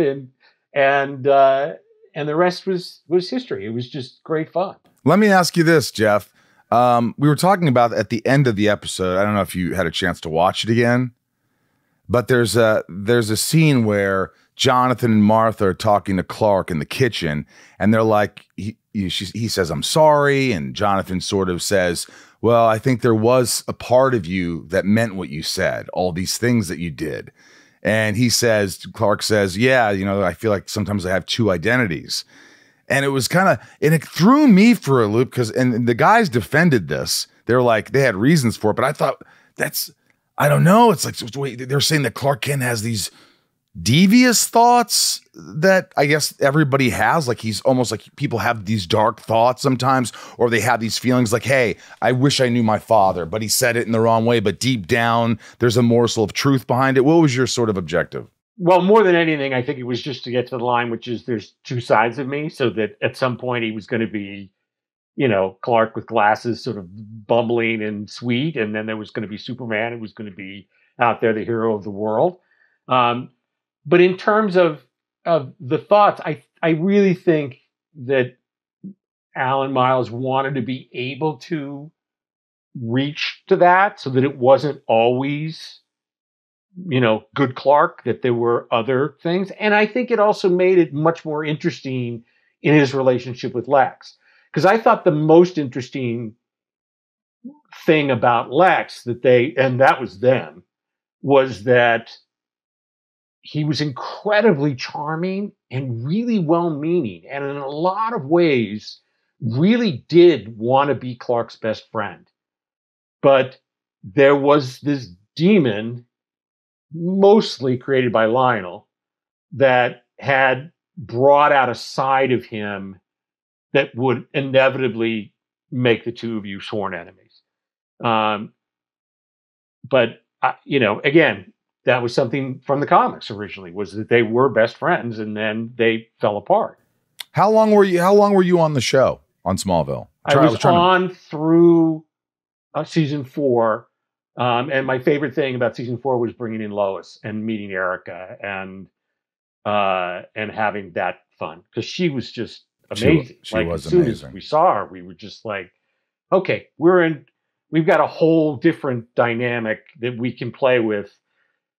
and the rest was history. It was just great fun. Let me ask you this, Jeff. We were talking about at the end of the episode. I don't know if you had a chance to watch it again, but there's a scene where Jonathan and Martha are talking to Clark in the kitchen, and they're like, he says, "I'm sorry," and Jonathan sort of says, "Well, I think there was a part of you that meant what you said, all these things that you did." And Clark says, "Yeah, I feel like sometimes I have two identities." And it was and it threw me for a loop and the guys defended this. They're like, they had reasons for it, but I thought I don't know. It's like, wait, they're saying that Clark Kent has these devious thoughts that I guess everybody has. Like, he's almost like people have these dark thoughts sometimes, or they have these feelings like, hey, I wish I knew my father, but he said it in the wrong way. But deep down, there's a morsel of truth behind it. What was your sort of objective? Well, more than anything, I think it was just to get to the line, which is there's two sides of me, so that at some point he was going to be, Clark with glasses, sort of bumbling and sweet, and then there was going to be Superman, who was going to be out there, the hero of the world. But in terms of the thoughts, I really think that Alan Miles wanted to be able to reach to that, so that it wasn't always, good Clark, that there were other things. And I think it also made it much more interesting in his relationship with Lex. Because I thought the most interesting thing about Lex that was them, was that he was incredibly charming and really well-meaning, and in a lot of ways really did want to be Clark's best friend. But there was this demon, mostly created by Lionel, that had brought out a side of him that would inevitably make the two of you sworn enemies. But again, that was something from the comics originally, was that they were best friends and then they fell apart. How long were you on the show on Smallville? I was on through season 4. And my favorite thing about season 4 was bringing in Lois and meeting Erica and having that fun, because she was just amazing. She was as soon amazing. as we saw her, we were just like, okay, we've got a whole different dynamic that we can play with,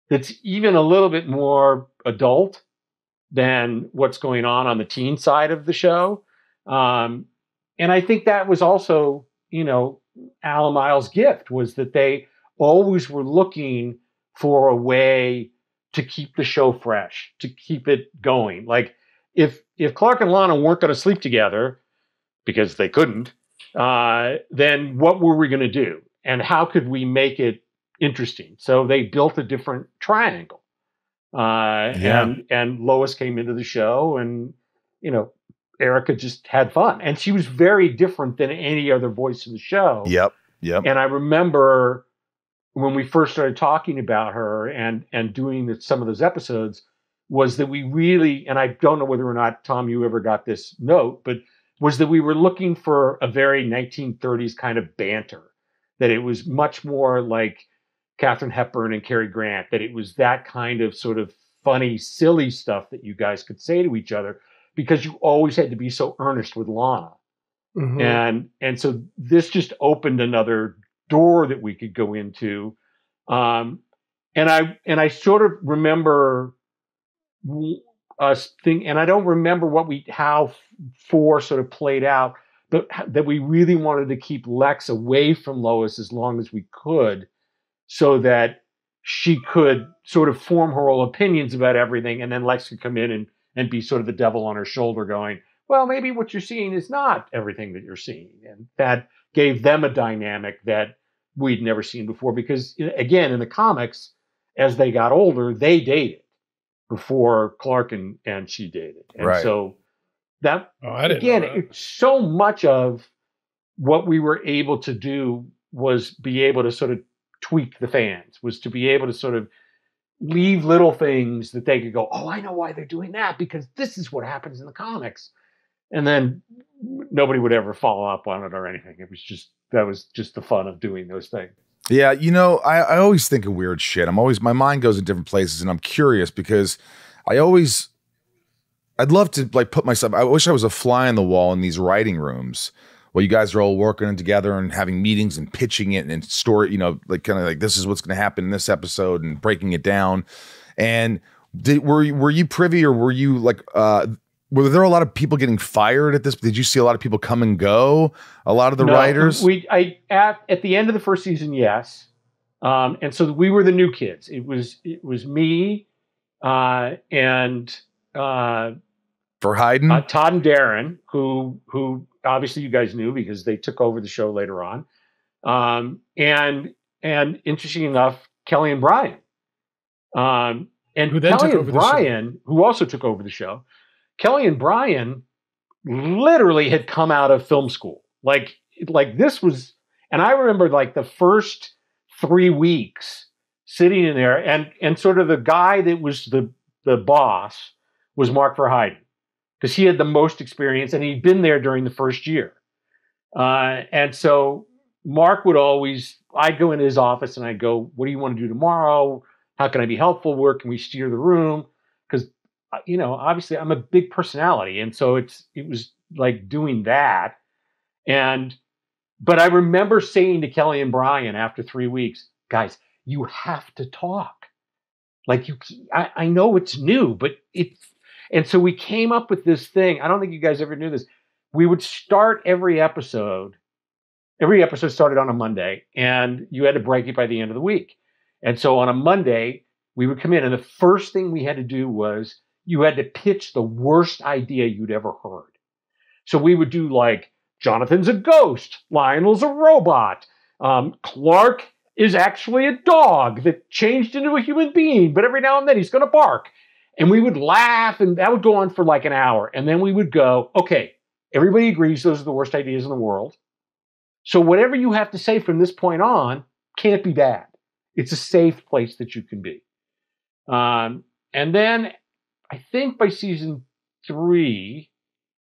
that's even a little bit more adult than what's going on the teen side of the show. And I think that was also, Alan Miles' gift, was that they always were looking for a way to keep the show fresh, to keep it going. Like, if Clark and Lana weren't going to sleep together, because they couldn't, then what were we going to do? And how could we make it interesting? So they built a different triangle. And Lois came into the show, and, Erica just had fun. And she was very different than any other voice in the show. Yep. And I remember when we first started talking about her and doing some of those episodes, was that we really, and I don't know whether or not, Tom, you ever got this note, but was that we were looking for a very 1930s kind of banter, that it was much more like Katharine Hepburn and Cary Grant, that it was that kind of sort of funny, silly stuff that you guys could say to each other, because you always had to be so earnest with Lana. Mm-hmm. And so this just opened another door that we could go into. And I sort of remember us thinking, and I don't remember how 4 sort of played out, but that we really wanted to keep Lex away from Lois as long as we could, so that she could sort of form her own opinions about everything, and then Lex could come in and be sort of the devil on her shoulder going, well, maybe what you're seeing is not everything that you're seeing. And that gave them a dynamic that we'd never seen before, because, again, in the comics, as they got older, they dated before Clark and she dated. And right. So that, again, it's so much of what we were able to do was be able to sort of tweak the fans, was to be able to sort of leave little things that they could go, oh, I know why they're doing that, because this is what happens in the comics. And then nobody would ever follow up on it or anything. That was just the fun of doing those things. Yeah, I always think of weird shit. My mind goes in different places, and I'm curious because I'd love to like put myself, I wish I was a fly on the wall in these writing rooms where you guys are all working together and having meetings and pitching it and story, like kind of like this is what's going to happen in this episode and breaking it down. And were you privy, or were you like, were there a lot of people getting fired at this? Did you see a lot of people come and go? A lot of the writers? At the end of the first season, yes. And so we were the new kids. It was me and for Hayden, Todd and Darren, who obviously you guys knew because they took over the show later on. And interesting enough, Kelly and Brian. And who then Kelly took and over Brian, who also took over the show. Kelly and Brian literally had come out of film school. Like this was, and I remember like the first 3 weeks sitting in there, and sort of the guy that was the boss was Mark Verheiden, because he had the most experience and he'd been there during the first year. And so Mark I'd go into his office and I'd go, what do you want to do tomorrow? How can I be helpful? Where can we steer the room? Because obviously I'm a big personality. And so it was like doing that. But I remember saying to Kelly and Brian after 3 weeks, guys, you have to talk. Like I know it's new, but and so we came up with this thing. I don't think you guys ever knew this. We would start every episode. Every episode started on a Monday, and you had to break it by the end of the week. And so on a Monday, we would come in, and the first thing we had to do was you had to pitch the worst idea you'd ever heard. So we would do like, Jonathan's a ghost, Lionel's a robot, Clark is actually a dog that changed into a human being, but every now and then he's going to bark. And we would laugh, and that would go on for like an hour. And then we would go, okay, everybody agrees those are the worst ideas in the world. So whatever you have to say from this point on can't be bad. It's a safe place that you can be. And then I think by season 3,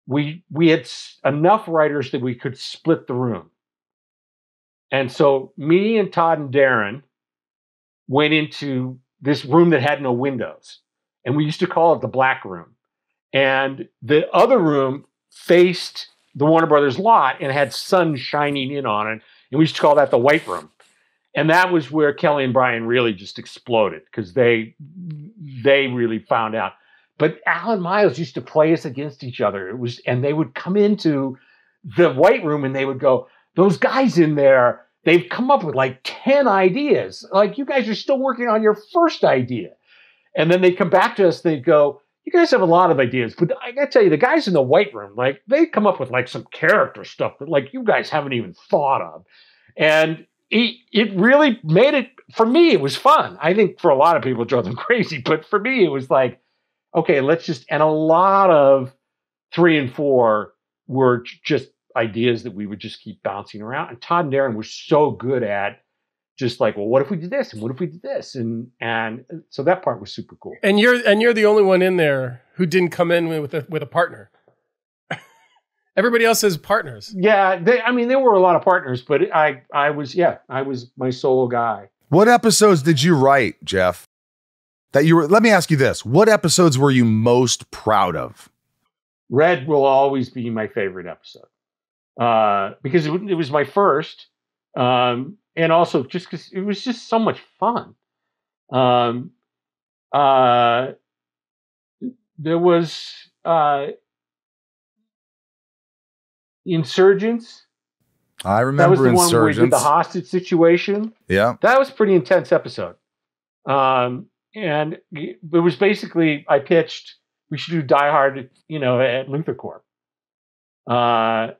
we had enough writers that we could split the room. And so me and Todd and Darren went into this room that had no windows. And we used to call it the black room. And the other room faced the Warner Brothers lot and had sun shining in on it. And we used to call that the white room. And that was where Kelly and Brian really just exploded, because they really found out. But Alan Miles used to play us against each other. And they would come into the white room and they would go, those guys in there, they've come up with like 10 ideas. Like, you guys are still working on your first idea. And then they come back to us, they'd go, you guys have a lot of ideas, but I gotta tell you, the guys in the white room, like, they come up with like some character stuff that like you guys haven't even thought of. And it really made it, for me, it was fun. I think for a lot of people it drove them crazy, but for me it was like, okay, and a lot of 3 and 4 were just ideas that we would just keep bouncing around. And Todd and Darren were so good at just like, well, what if we did this? And what if we did this? And so that part was super cool. And you're the only one in there who didn't come in with a partner. Everybody else has partners. Yeah, there were a lot of partners, but I was my solo guy. What episodes did you write, Jeff? Let me ask you this. What episodes were you most proud of? Red will always be my favorite episode. Because it was my first. And also just because it was just so much fun. There was Insurgents. I remember that was the Insurgents. one where we did the hostage situation. Yeah. That was a pretty intense episode. And it was basically, I pitched, we should do Die Hard, at Luther Corp. And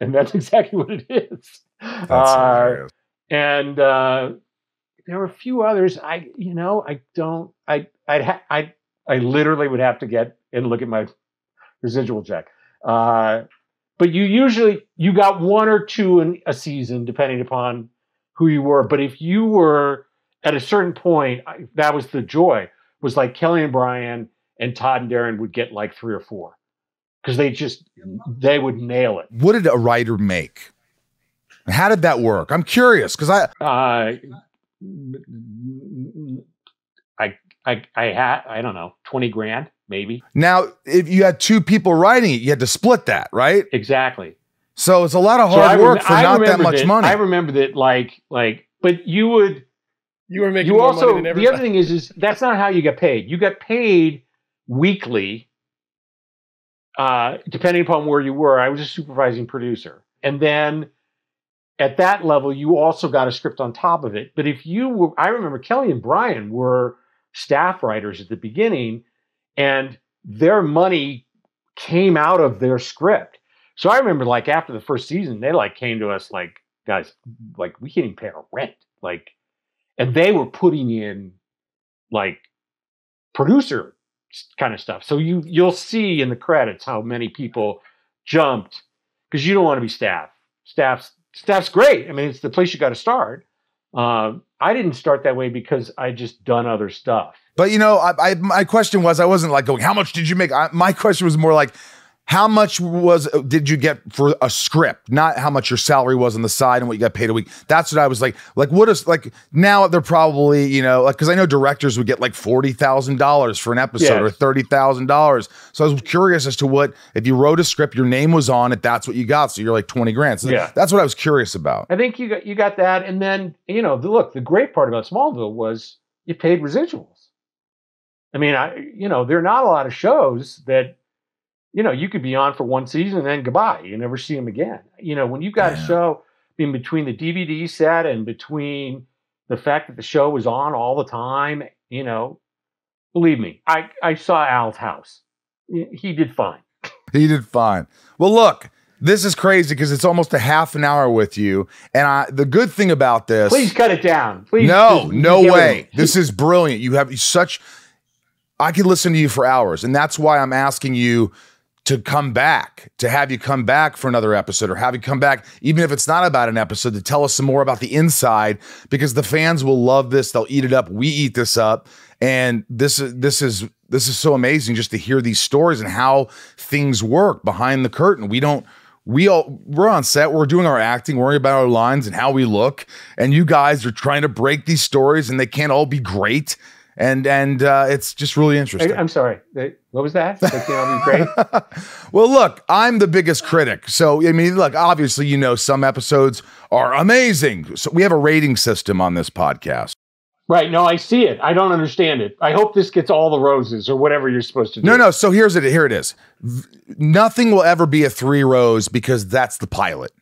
that's exactly what it is. That's hilarious. And there were a few others. I literally would have to get and look at my residual check. But But you got one or two in a season, depending upon who you were. But if you were at a certain point, that was the joy, was like Kelly and Brian and Todd and Darren would get like 3 or 4 because they would nail it. What did a writer make? How did that work? I'm curious because I don't know, 20 grand maybe. Now, if you had 2 people writing it, you had to split that, right? Exactly. So it's a lot of hard work for not that much money. I remember that, but you were making more money than everybody. The other thing is that's not how you get paid. You get paid weekly, depending upon where you were. I was a supervising producer, and then at that level, you also got a script on top of it. But if you were, I remember Kelly and Brian were staff writers at the beginning, and their money came out of their script. So I remember, like, after the first season, they like came to us like, guys, like, we can't even pay our rent. Like, and they were putting in like producer kind of stuff. So you'll see in the credits how many people jumped because you don't want to be staff. Staff's great. I mean, it's the place you got to start. I didn't start that way because I just done other stuff. But my question was, I wasn't like going, how much did you make? My question was more like, how much did you get for a script? Not how much your salary was on the side and what you got paid a week. That's what I was like what is, like, now they're probably, because I know directors would get like $40,000 for an episode or $30,000. So I was curious as to what, if you wrote a script, your name was on it, that's what you got. So you're like 20 grand. So that's what I was curious about. I think you got that. And then, the great part about Smallville was you paid residuals. I mean, there are not a lot of shows that, you could be on for one season and then goodbye. You never see them again. When you've got a show in between the DVD set and between the fact that the show was on all the time, believe me, I saw Al's house. He did fine. He did fine. Well, look, this is crazy because it's almost a half an hour with you. And the good thing about this. Please cut it down. Please. No way. This is brilliant. You have I could listen to you for hours. And that's why I'm asking you to come back, to have you come back for another episode, or have you come back, even if it's not about an episode, to tell us some more about the inside, because the fans will love this. They'll eat it up. We eat this up. And this is so amazing just to hear these stories and how things work behind the curtain. We're on set, we're doing our acting, worrying about our lines and how we look. And you guys are trying to break these stories, and they can't all be great. And it's just really interesting. I'm sorry. What was that? That'll be great. Well, look, I'm the biggest critic. So, I mean, look, obviously, some episodes are amazing. So we have a rating system on this podcast. Right. No, I see it. I don't understand it. I hope this gets all the roses or whatever you're supposed to do. No. So here it is. Nothing will ever be a 3 rose because that's the pilot.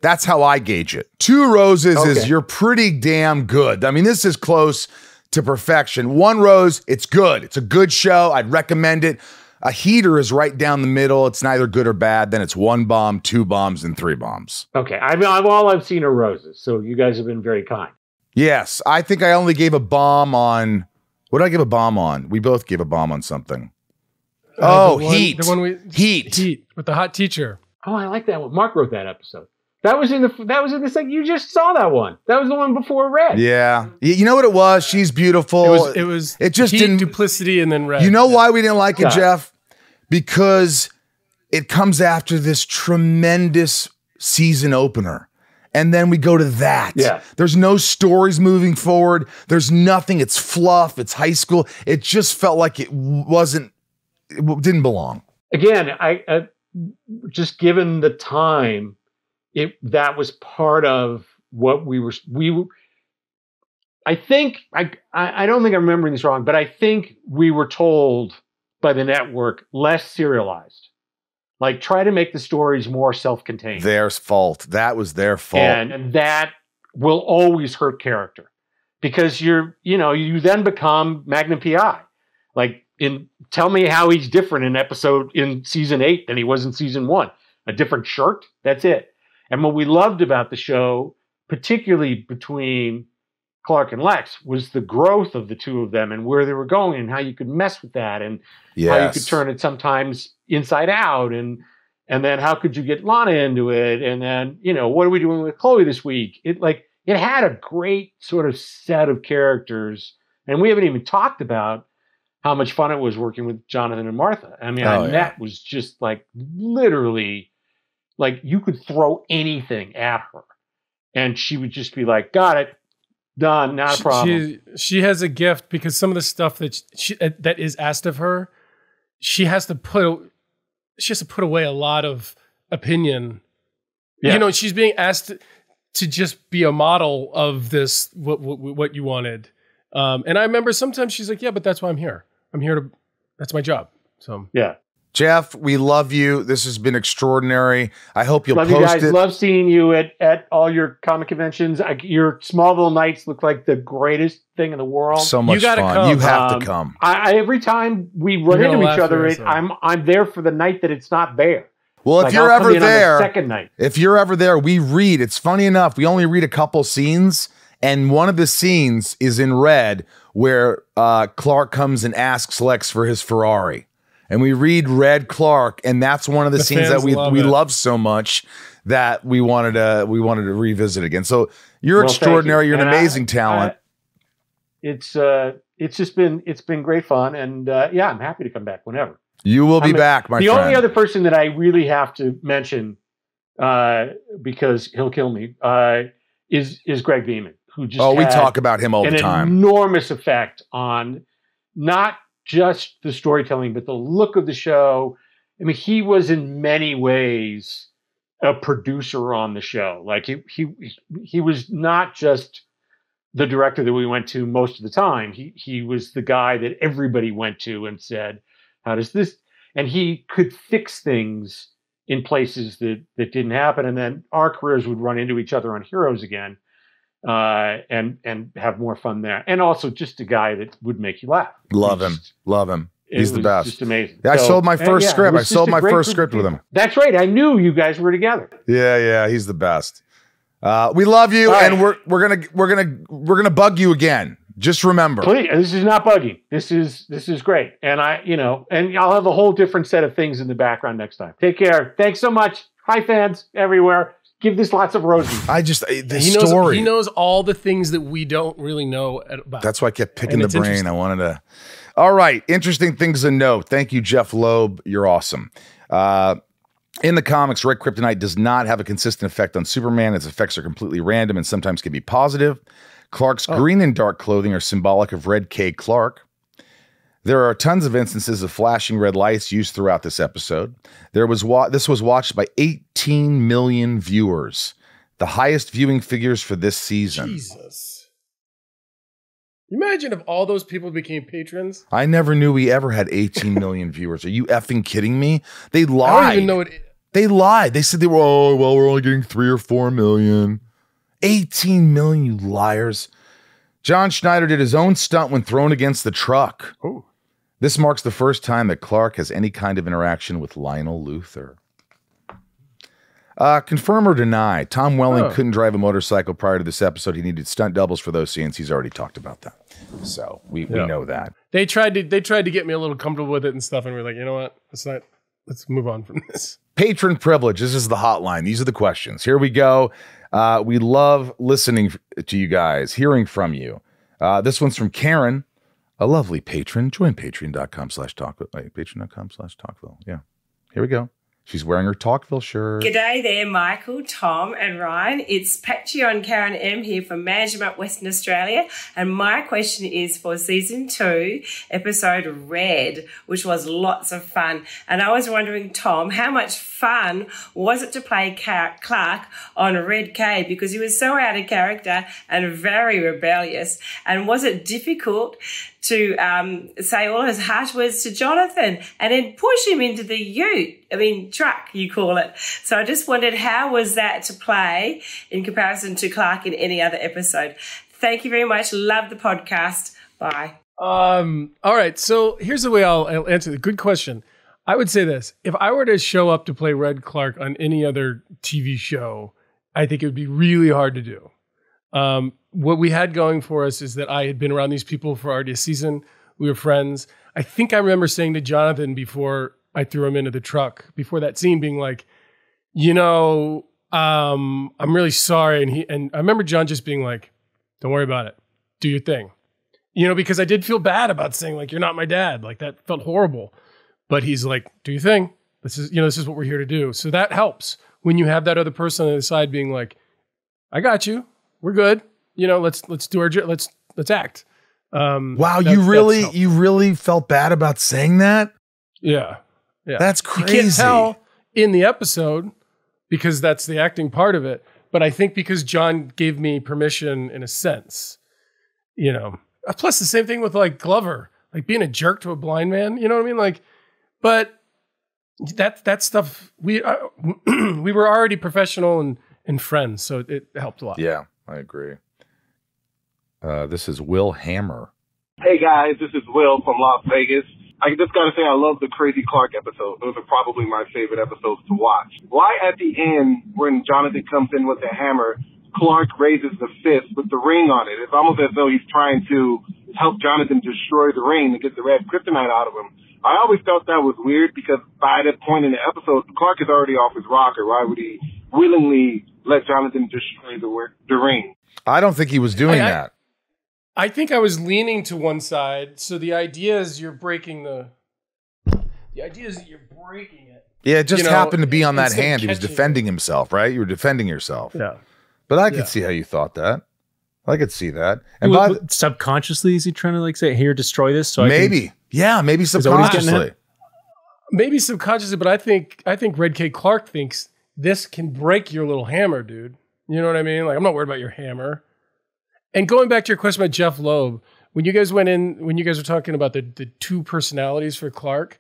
That's how I gauge it. 2 roses is you're pretty damn good. I mean, this is close to perfection. 1 rose, it's good. It's a good show. I'd recommend it. A heater is right down the middle. It's neither good or bad. Then it's 1 bomb, 2 bombs, and 3 bombs. Okay. All I've seen are roses. So you guys have been very kind. Yes. I think I only gave a bomb on, what did I give a bomb on? We both gave a bomb on something. Heat. Heat with the hot teacher. Oh, I like that one. Mark wrote that episode. That was in the second. You just saw that one. That was the one before Red. Yeah. You know what it was? She's beautiful. It just didn't duplicity and then Red. You know why we didn't like it, Jeff? Because it comes after this tremendous season opener. And then we go to that. Yeah. There's no stories moving forward. There's nothing. It's fluff. It's high school. It just felt like it didn't belong. Again, I just given the time, that was part of what we were. I think I don't think I'm remembering this wrong, but I think we were told by the network less serialized. Like, try to make the stories more self-contained. Their fault. That was their fault, and that will always hurt character because you then become Magnum PI. Like, tell me how he's different in season 8 than he was in season 1. A different shirt. That's it. And what we loved about the show, particularly between Clark and Lex, was the growth of the two of them and where they were going and how you could mess with that and how you could turn it sometimes inside out. And And then how could you get Lana into it? And then, you know, what are we doing with Chloe this week? It had a great sort of set of characters. And we haven't even talked about how much fun it was working with Jonathan and Martha. I mean, Annette was just like literally like you could throw anything at her and she would just be like, got it, done, not a problem. She has a gift because some of the stuff that is asked of her, she has to put away a lot of opinion. Yeah. You know, she's being asked to just be a model of this, what you wanted. And I remember sometimes she's like, yeah, but that's why I'm here. That's my job. So yeah. Jeff, we love you. This has been extraordinary. I hope you'll post you guys. It. Love seeing you at all your comic conventions. Your Smallville nights look like the greatest thing in the world. So much fun. Come. You have to come. Every time we run into each other, I'm there for the night that it's not there. Well, if you're ever there, second night. If you're ever there, we read. It's funny enough. We only read a couple scenes, and one of the scenes is in Red, where Clark comes and asks Lex for his Ferrari. And we read Red Clark, and that's one of the scenes that we love so much that we wanted to revisit again. So you're extraordinary. You're an amazing talent. It's been great fun, and yeah, I'm happy to come back whenever. You will be back, my friend. The only other person that I really have to mention, because he'll kill me, is Greg Beeman, who just we talk about him all the time. An enormous effect on not just the storytelling, but the look of the show. I mean, he was in many ways a producer on the show. Like he was not just the director that we went to most of the time. He was the guy that everybody went to and said, how does this? And he could fix things in places that didn't happen. And then our careers would run into each other on Heroes again, and have more fun there. And also just a guy that would make you laugh. Love him. He's the best. Just amazing. Yeah, I sold my first script. I sold my first script with him. That's right. I knew you guys were together. Yeah. He's the best. We love you, and we're gonna bug you again. Just remember, please. This is not bugging. This is great, and I'll have a whole different set of things in the background next time. Take care. Thanks so much. Hi, fans everywhere. Give this lots of roses. He knows all the things that we don't really know about. That's why I kept picking the brain. I wanted to. All right, interesting things to note. Thank you, JEPH LOEB. You're awesome. In the comics, red kryptonite does not have a consistent effect on Superman. Its effects are completely random and sometimes can be positive. Clark's green and dark clothing are symbolic of Red K. Clark. There are tons of instances of flashing red lights used throughout this episode. This was watched by 18 million viewers, the highest viewing figures for this season. Jesus. Imagine if all those people became patrons. I never knew we ever had 18 million viewers. Are you effing kidding me? They lied. I don't even know it. They lied. They said we're only getting 3 or 4 million. 18 million, you liars. John Schneider did his own stunt when thrown against the truck. Oh. This marks the first time that Clark has any kind of interaction with Lionel Luthor. Confirm or deny, Tom Welling couldn't drive a motorcycle prior to this episode. He needed stunt doubles for those scenes. He's already talked about that. So we know that. They tried to get me a little comfortable with it and stuff, and we're like, you know what? Let's move on from this. Patron privilege. This is the hotline. These are the questions. Here we go. We love listening to you guys, hearing from you. This one's from Karen, a lovely patron. Join patreon.com/talkville. Patreon.com/talkville. Yeah. Here we go. She's wearing her Talkville shirt. G'day there, Michael, Tom, and Ryan. It's Patreon Karen M here from Management Western Australia. And my question is for Season 2, Episode Red, which was lots of fun. And I was wondering, Tom, how much fun was it to play Clark on Red K? Because he was so out of character and very rebellious. And was it difficult to say all his harsh words to Jonathan and then push him into the truck, you call it. So I just wondered, how was that to play in comparison to Clark in any other episode? Thank you very much. Love the podcast. Bye. All right. So here's the way I'll answer the good question. I would say this. If I were to show up to play Red Clark on any other TV show, I think it would be really hard to do. What we had going for us is that I had been around these people for already a season. We were friends. I think I remember saying to Jonathan before I threw him into the truck before that scene, being like, you know, I'm really sorry. And I remember John just being like, don't worry about it. Do your thing. You know, because I did feel bad about saying like, you're not my dad. Like that felt horrible. But he's like, do your thing. This is what we're here to do. So that helps when you have that other person on the side being like, I got you. We're good. You know, let's do our job. Let's act. Wow, you really felt bad about saying that? Yeah. Yeah. That's crazy. You can't tell in the episode because that's the acting part of it. But I think because John gave me permission in a sense, you know, plus the same thing with like Glover, like being a jerk to a blind man, you know what I mean? Like, but that stuff, we were already professional and friends. So it helped a lot. Yeah, I agree. This is Will Hammer. Hey guys, this is Will from Las Vegas. I just gotta say I love the Crazy Clark episodes. Those are probably my favorite episodes to watch. Why at the end, when Jonathan comes in with the hammer, Clark raises the fist with the ring on it? It's almost as though he's trying to help Jonathan destroy the ring to get the red kryptonite out of him. I always felt that was weird because by that point in the episode, Clark is already off his rocker. Why would he willingly let Jonathan destroy the ring? I don't think he was doing that. I think I was leaning to one side. So the idea is you're breaking it. Yeah, it just happened to be on that hand. He was defending himself, right? You were defending yourself. Yeah. But I could see how you thought that. I could see that. And subconsciously, is he trying to like say, here, destroy this? So maybe. Maybe subconsciously. Maybe subconsciously, but I think Red K. Clark thinks this can break your little hammer, dude. You know what I mean? Like, I'm not worried about your hammer. And going back to your question about JEPH Loeb, when you guys were talking about the two personalities for Clark,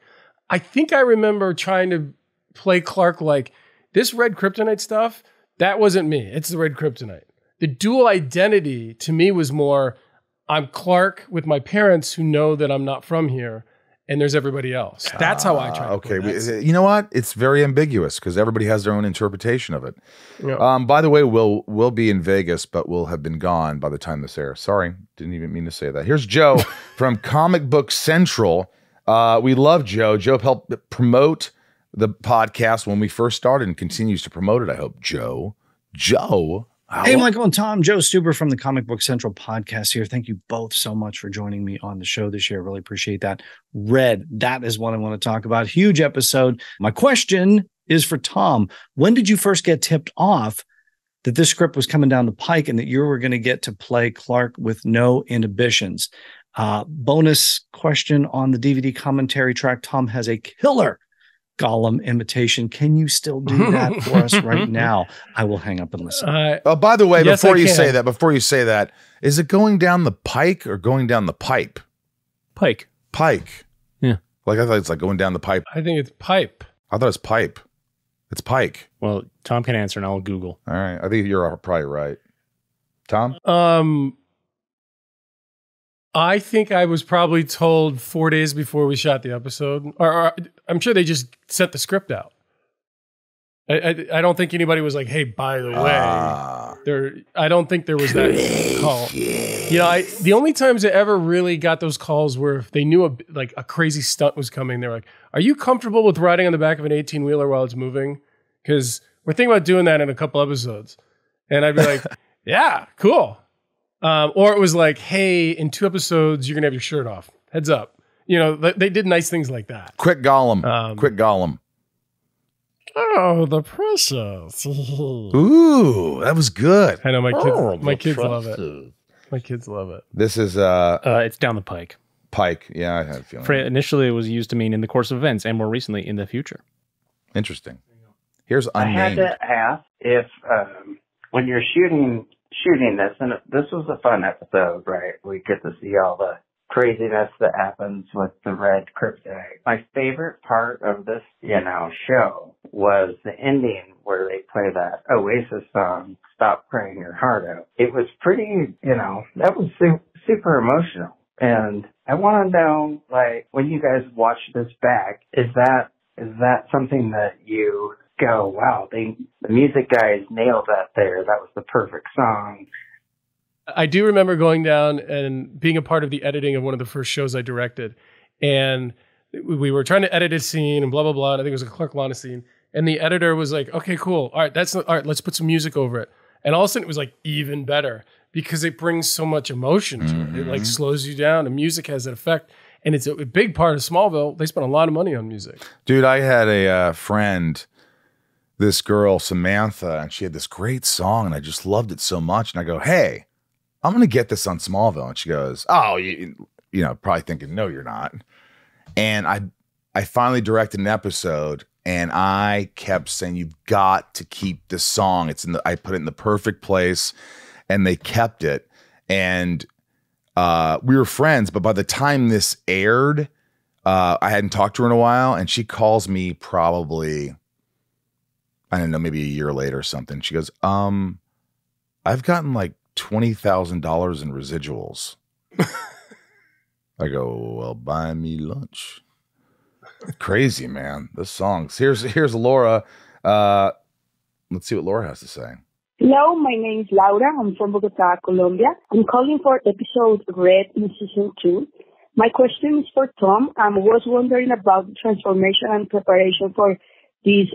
I think I remember trying to play Clark like this red kryptonite stuff, that wasn't me. It's the red kryptonite. The dual identity to me was more, I'm Clark with my parents who know that I'm not from here, and there's everybody else. That's how I try to play that. You know what? It's very ambiguous because everybody has their own interpretation of it. Yeah. By the way, we'll be in Vegas, but we'll have been gone by the time this airs. Sorry, didn't even mean to say that. Here's Joe from Comic Book Central. We love Joe. Joe helped promote the podcast when we first started and continues to promote it, I hope. Joe. Hey, Michael and Tom, Joe Stuber from the Comic Book Central podcast here. Thank you both so much for joining me on the show this year. Really appreciate that. Red, that is what I want to talk about. Huge episode. My question is for Tom. When did you first get tipped off that this script was coming down the pike and that you were going to get to play Clark with no inhibitions? Bonus question on the DVD commentary track. Tom has a killer Gollum imitation. Can you still do that for us right now? I will hang up and listen. By the way, yes, before you say that, is it going down the pike or going down the pipe? Pike. Yeah. Like I thought it's like going down the pipe. I think it's pipe. I thought it's pipe. It's pike. Well, Tom can answer and I'll Google. All right. I think you're probably right. Tom? I think I was probably told 4 days before we shot the episode, or I'm sure they just sent the script out. I don't think anybody was like, "Hey, by the way," I don't think there was that call. You know, the only times I ever really got those calls were if they knew a crazy stunt was coming. They're like, "Are you comfortable with riding on the back of an 18-wheeler while it's moving? Because we're thinking about doing that in a couple episodes." And I'd be like, "Yeah, cool." Or it was like, hey, in 2 episodes, you're going to have your shirt off. Heads up. You know, they did nice things like that. Quick Gollum. Quick Gollum. Oh, the precious. Ooh, that was good. I know my kids love it. My kids love it. This is it's down the pike. Pike. Yeah, I had a feeling. Initially, it was used to mean in the course of events, and more recently, in the future. Interesting. Here's unnamed. I had to ask if when you're shooting this, and this was a fun episode, right? We get to see all the craziness that happens with the red kryptonite. My favorite part of this, show was the ending where they play that Oasis song, Stop Crying Your Heart Out. It was pretty, that was super emotional. And I want to know, like, when you guys watch this back, is that something that you go, wow, the music guys nailed that there. That was the perfect song. I do remember going down and being a part of the editing of one of the first shows I directed. And we were trying to edit a scene and blah, blah, blah. And I think it was a Clark Lana scene. And the editor was like, okay, cool. All right, all right, let's put some music over it. And all of a sudden it was like even better because it brings so much emotion to it. It like slows you down, and music has that effect. And it's a big part of Smallville. They spent a lot of money on music. Dude, I had a friend, this girl, Samantha, and she had this great song, and I just loved it so much. And I go, hey, I'm going to get this on Smallville. And she goes, oh, you know, probably thinking, no, you're not. And I finally directed an episode, and I kept saying, you've got to keep this song. I put it in the perfect place, and they kept it. And we were friends, but by the time this aired, I hadn't talked to her in a while, and she calls me probably, I don't know, maybe a year later or something. She goes, I've gotten like $20,000 in residuals. I go, well, buy me lunch. Crazy, man. The songs. Here's Laura. Let's see what Laura has to say. Hello, my name is Laura. I'm from Bogota, Colombia. I'm calling for episode Red in season 2. My question is for Tom. I was wondering about the transformation and preparation for this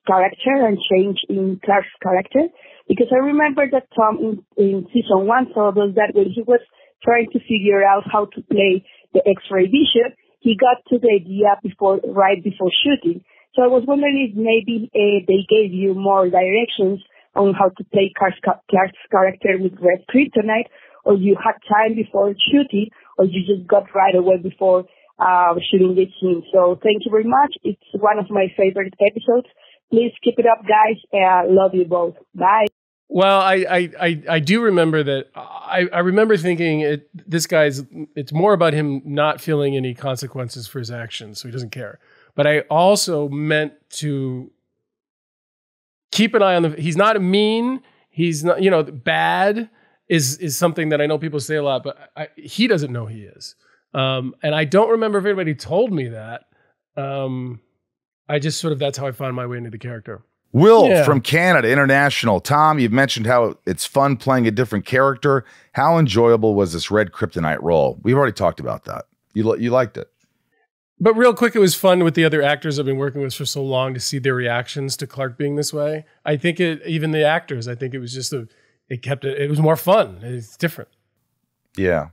character and change in Clark's character, because I remember that Tom in season 1 told us that when he was trying to figure out how to play the X-ray Bishop, he got to the idea right before shooting. So I was wondering if maybe they gave you more directions on how to play Clark's character with red kryptonite, or you had time before shooting, or you just got right away before shooting the scene. So thank you very much. It's one of my favorite episodes. Please keep it up, guys. Love you both. Bye. Well, I do remember that. I remember thinking it's more about him not feeling any consequences for his actions, so he doesn't care. But I also meant to keep an eye on he's not mean. He's not, bad is something that I know people say a lot, but he doesn't know he is. And I don't remember if anybody told me that. I just that's how I found my way into the character. Will from Canada, International. Tom, you've mentioned how it's fun playing a different character. How enjoyable was this red kryptonite role? We've already talked about that. You liked it. But real quick, it was fun with the other actors I've been working with for so long to see their reactions to Clark being this way. I think even the actors, I think it was just it was more fun. It's different. Yeah.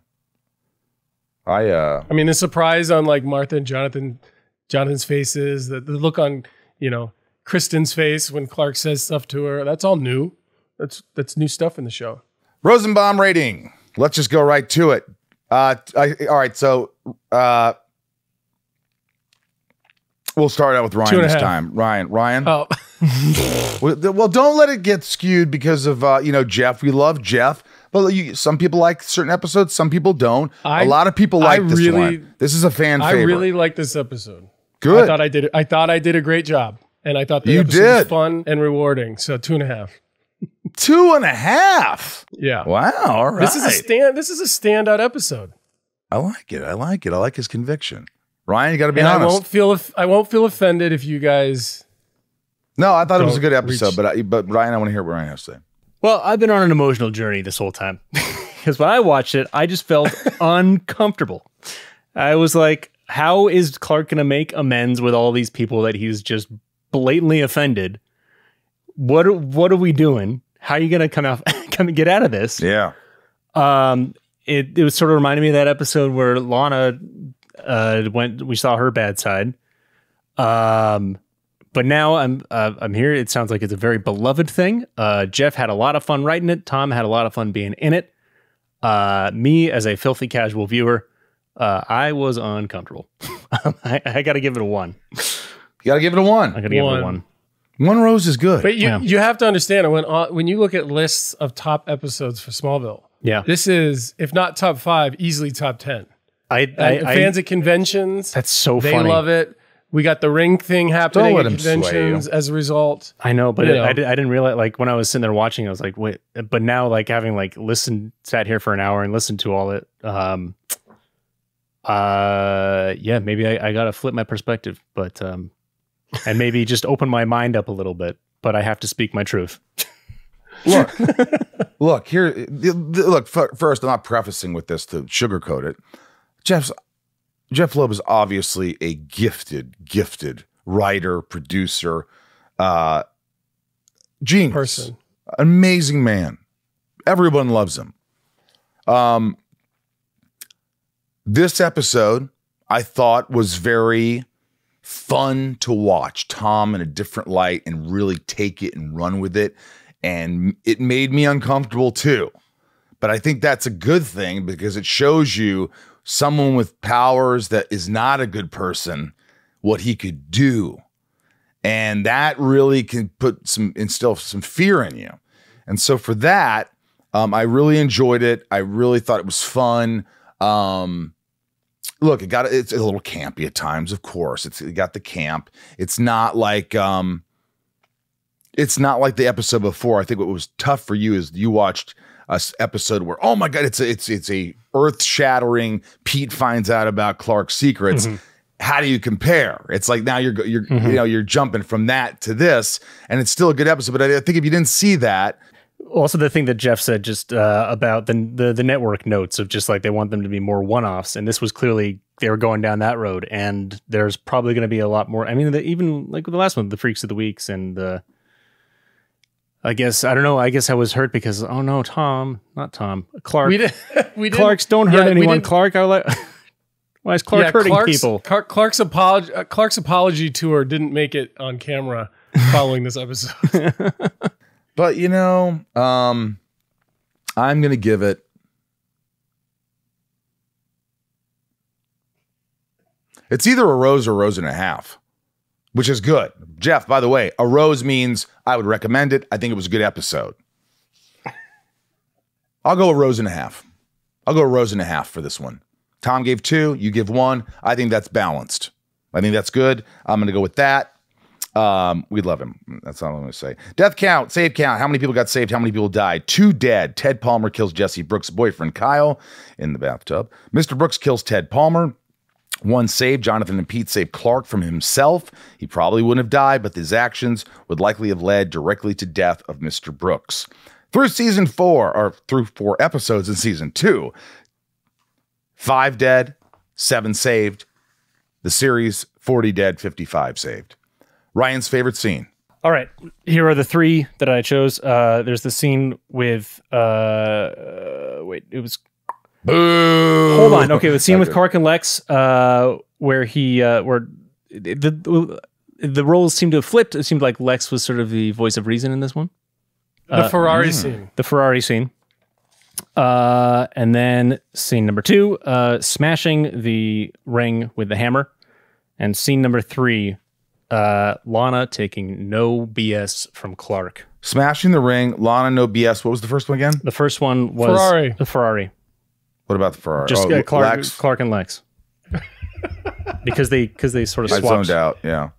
I mean, the surprise on like Martha and Jonathan's faces, the look on, Kristen's face when Clark says stuff to her, that's all new. That's new stuff in the show. Rosenbaum rating. Let's just go right to it. All right, so we'll start out with Ryan this time. Ryan. Oh. Well, don't let it get skewed because of Jeff. We love Jeff, but some people like certain episodes, some people don't. A lot of people like this one. This is a fan favorite. I really like this episode. Good. I thought I did a great job, and I thought the episode was fun and rewarding. So 2.5. 2.5. Yeah. Wow. All right. This is a standout episode. I like it. I like his conviction. Ryan, you got to be honest. I won't feel offended if you guys. No, I thought it was a good episode, but Ryan, I want to hear what Ryan has to say. Well, I've been on an emotional journey this whole time because when I watched it, I just felt uncomfortable. I was like, how is Clark going to make amends with all these people that he's just blatantly offended? What are we doing? How are you going to come and get out of this? Yeah. It was sort of reminding me of that episode where Lana we saw her bad side. But now I'm here. It sounds like it's a very beloved thing. Jeff had a lot of fun writing it. Tom had a lot of fun being in it. Me as a filthy casual viewer, I was uncomfortable. I got to give it a 1. You got to give it a 1. I got to give it a 1. 1 rose is good. But you have to understand when you look at lists of top episodes for Smallville. Yeah, this is, if not top 5, easily top 10. Fans at conventions. That's so funny. They love it. We got the ring thing happening at conventions as a result. I know, but I didn't realize, like, when I was sitting there watching, I was like, wait, but now, like, having like sat here for an hour and listened to all it, yeah, maybe I got to flip my perspective, but, and maybe just open my mind up a little bit, but I have to speak my truth. Look here. First, I'm not prefacing with this to sugarcoat it. Jeff's, JEPH LOEB is obviously a gifted writer, producer, genius, Person. amazing man. Everyone loves him. This episode, I thought, was very fun to watch. Tom in a different light and really take it and run with it. And it made me uncomfortable too. But I think that's a good thing because it shows you someone with powers that is not a good person, what he could do. And that really can instill some fear in you. And so for that, I really enjoyed it. I really thought it was fun. Look, it's a little campy at times, of course. It got the camp. It's not like the episode before. I think what was tough for you is you watched an episode where, oh my God, it's a earth-shattering. Pete finds out about Clark's secrets. Mm-hmm. How do you compare? It's like now you're jumping from that to this, and it's still a good episode. But I think if you didn't see that. Also, the thing that Jeff said just about the network notes of just like they want them to be more one-offs, and this was clearly they were going down that road, and there's probably going to be a lot more. I mean, even like with the last one, the Freaks of the Weeks, and I guess I don't know. I guess I was hurt because not Tom, Clark. We Clark's don't hurt anyone. Clark, why is Clark hurting people? Clark's apology tour didn't make it on camera following this episode. But, I'm going to give it. It's either a rose or a rose and a half, which is good. Jeff, by the way, a rose means I would recommend it. I think it was a good episode. I'll go a rose and a half. I'll go a rose and a half for this one. Tom gave 2. You give 1. I think that's balanced. I think that's good. I'm going to go with that. We love him. That's all I'm going to say. Death count, save count. How many people got saved? How many people died? 2 dead. Ted Palmer kills Jesse Brooks' boyfriend, Kyle, in the bathtub. Mr. Brooks kills Ted Palmer. 1 saved. Jonathan and Pete saved Clark from himself. He probably wouldn't have died, but his actions would likely have led directly to death of Mr. Brooks. Through season 4, or through 4 episodes in season 2, 5 dead, 7 saved. The series, 40 dead, 55 saved. Ryan's favorite scene. All right. Here are the 3 that I chose. There's the scene with it was boo. Hold on. Okay, the scene with Clark and Lex, where the roles seemed to have flipped. It seemed like Lex was sort of the voice of reason in this one. The Ferrari scene. The Ferrari scene. And then scene number 2, smashing the ring with the hammer. And scene number 3, Lana taking no BS from Clark. Smashing the ring, Lana, no BS. What was the first one again? The first one was the Ferrari. What about the Ferrari? Just Clark and Lex. because they sort of swapped. I zoned out, yeah.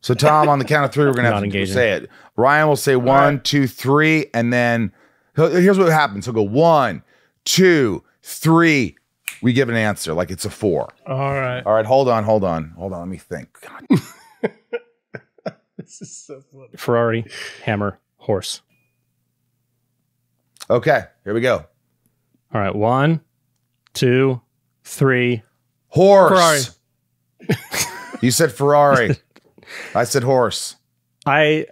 So Tom, on the count of 3, we're going to have to say it. Ryan will say 1, 2, 3, and then here's what happens. He'll go 1, 2, 3. We give an answer like it's a 4. All right. Hold on. Let me think. God. This is so funny. Ferrari, hammer, horse. Okay, here we go. All right, 1, 2, 3. Horse. Ferrari. You said Ferrari. I said horse. I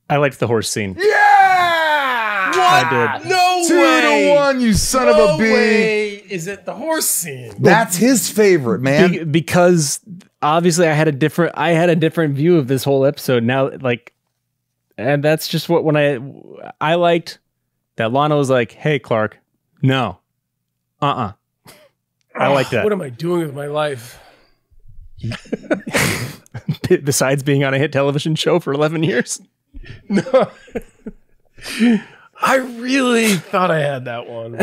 liked the horse scene. Yeah! What? I did. No 2 way. to 1, you son of a bee. Way. Is it the horse scene? That's his favorite, man. Because obviously I had a different view of this whole episode now, and that's just what when I liked that Lana was like, "Hey, Clark, no, I like that." What am I doing with my life? Besides being on a hit television show for 11 years. No, I really thought I had that one.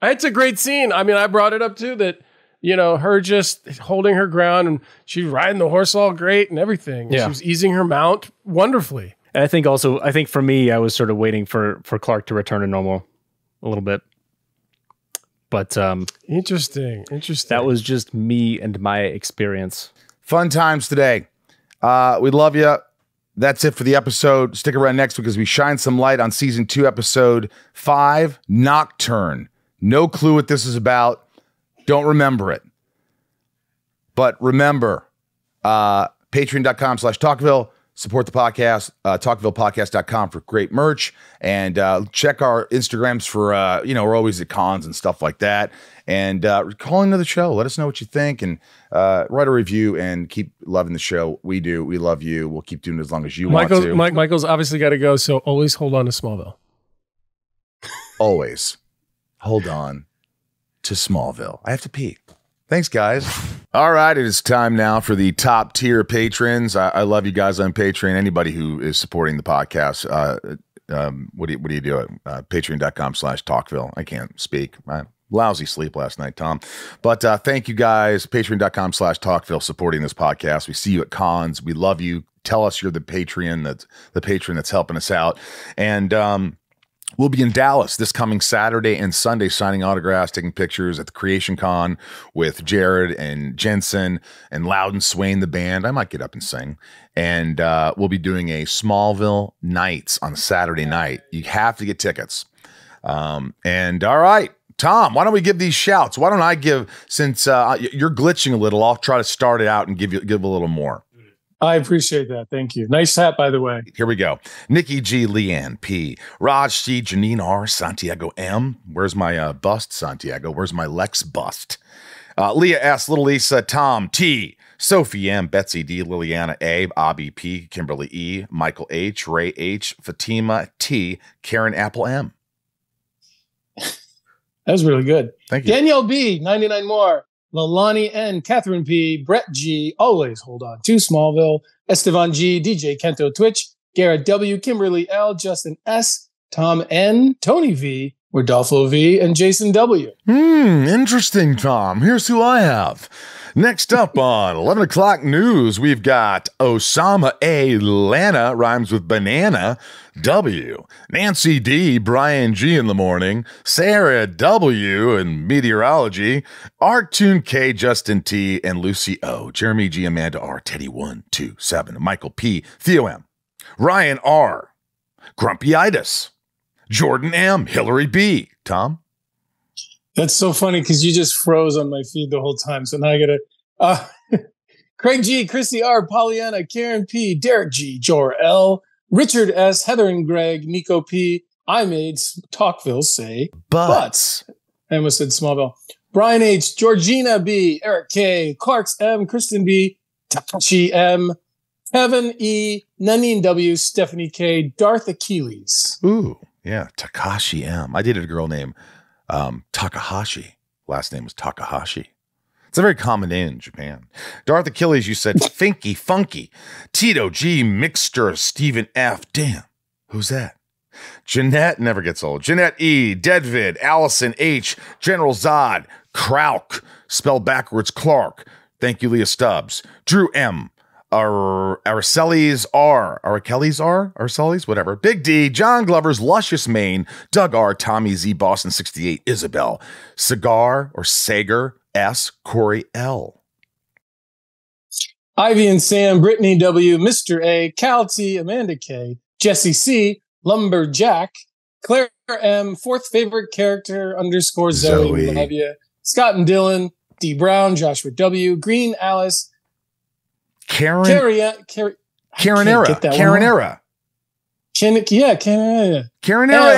It's a great scene. I mean, I brought it up too that, her just holding her ground and she's riding the horse all great and everything. Yeah. She was easing her mount wonderfully. And I think for me, I was sort of waiting for Clark to return to normal a little bit. But interesting. That was just me and my experience. Fun times today. We love you. That's it for the episode. Stick around next week as we shine some light on season 2, episode 5, Nocturne. No clue what this is about. Don't remember it. But remember, patreon.com/talkville. Support the podcast, talkvillepodcast.com for great merch, and check our Instagrams for, we're always at cons and stuff like that. And call into the show. Let us know what you think, and write a review, and keep loving the show. We do. We love you. We'll keep doing it as long as you want to. Michael's obviously got to go, so always hold on to Smallville. Always hold on to Smallville. I have to pee. Thanks, guys. All right, it is time now for the top tier patrons. I love you guys on Patreon. Anybody who is supporting the podcast, what do you do? Patreon.com/talkville. I can't speak. Lousy sleep last night, Tom. But thank you guys. Patreon.com/talkville supporting this podcast. We see you at cons. We love you. Tell us you're the patron that's helping us out. And we'll be in Dallas this coming Saturday and Sunday, signing autographs, taking pictures at the Creation Con with Jared and Jensen and Loudon Swain, the band. I might get up and sing. And we'll be doing a Smallville Nights on Saturday night. You have to get tickets. And all right, Tom, why don't we give these shouts? Why don't I give, since you're glitching a little, I'll try to start it out and give a little more. I appreciate that. Thank you. Nice hat, by the way. Here we go. Nikki G, Leanne P, Raj C, Janine R, Santiago M. Where's my bust, Santiago? Where's my Lex bust? Leah S, Little Lisa, Tom T, Sophie M, Betsy D, Liliana A, Abby P, Kimberly E, Michael H, Ray H, Fatima T, Karen Apple M. That was really good. Thank you. Danielle B, 99 more. Lalani N, Catherine P, Brett G, always hold on to Smallville, Estevan G, DJ Kento Twitch, Garrett W, Kimberly L, Justin S, Tom N, Tony V, Rodolfo V, and Jason W. Interesting, Tom. Here's who I have. Next up on 11 o'clock news, we've got Osama A, Lana, rhymes with banana, W, Nancy D, Brian G in the morning, Sarah W in meteorology, Arctoon K, Justin T, and Lucy O, Jeremy G, Amanda R, Teddy 127, Michael P, Theo M, Ryan R, Grumpyitis, Jordan M, Hillary B. Tom? That's so funny because you just froze on my feed the whole time. So now I gotta Craig G, Christy R, Pollyanna, Karen P, Derek G, Jor L, Richard S, Heather and Greg, Nico P. I made Talkville say butts. I almost said Smallville. Brian H, Georgina B, Eric K, Clarks M, Kristen B, Takashi M, Kevin E, Nanine W, Stephanie K, Darth Achilles. Ooh, yeah, Takashi M. I dated a girl named Takahashi. Last name was Takahashi. It's a very common name in Japan. Darth Achilles, you said Finky Funky. Tito G, Mixter, Stephen F. Damn, who's that? Jeanette never gets old. Jeanette E, Deadvid, Allison H, General Zod, Krauk, spelled backwards Clark. Thank you, Leah Stubbs. Drew M, Araceli's R, Araceli's, whatever. Big D, John Glover's Luscious Maine, Doug R, Tommy Z, Boston 68, Isabel, Cigar or Sager S, Corey L. Ivy and Sam, Brittany W, Mr. A, Cal T, Amanda K, Jesse C, Lumberjack, Claire M, fourth favorite character _ Zoe. We love you. Scott and Dylan, D Brown, Joshua W, Green Alice, Karenera.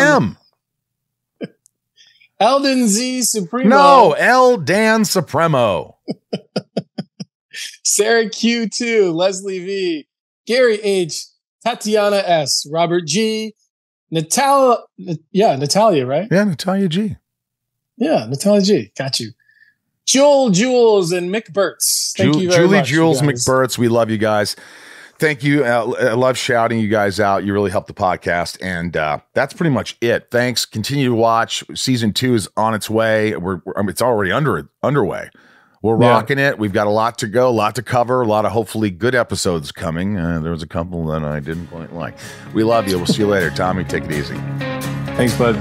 M. Eldon Z Supremo. No, L Dan Supremo. Sarah Q2, Leslie V, Gary H, Tatiana S, Robert G, Natalia, right? Yeah, Natalia G. Yeah, Natalia G. Got you. Joel Jules and Mick Burtz. Thank you very much. Julie Jules McBurtz. We love you guys. Thank you. I love shouting you guys out. You really help the podcast. And that's pretty much it. Thanks. Continue to watch. Season 2 is on its way. It's already underway. We're rocking it. We've got a lot to go, a lot to cover, a lot of hopefully good episodes coming. There was a couple that I didn't quite like. We love you. We'll see you later. Tommy, take it easy. Thanks, bud.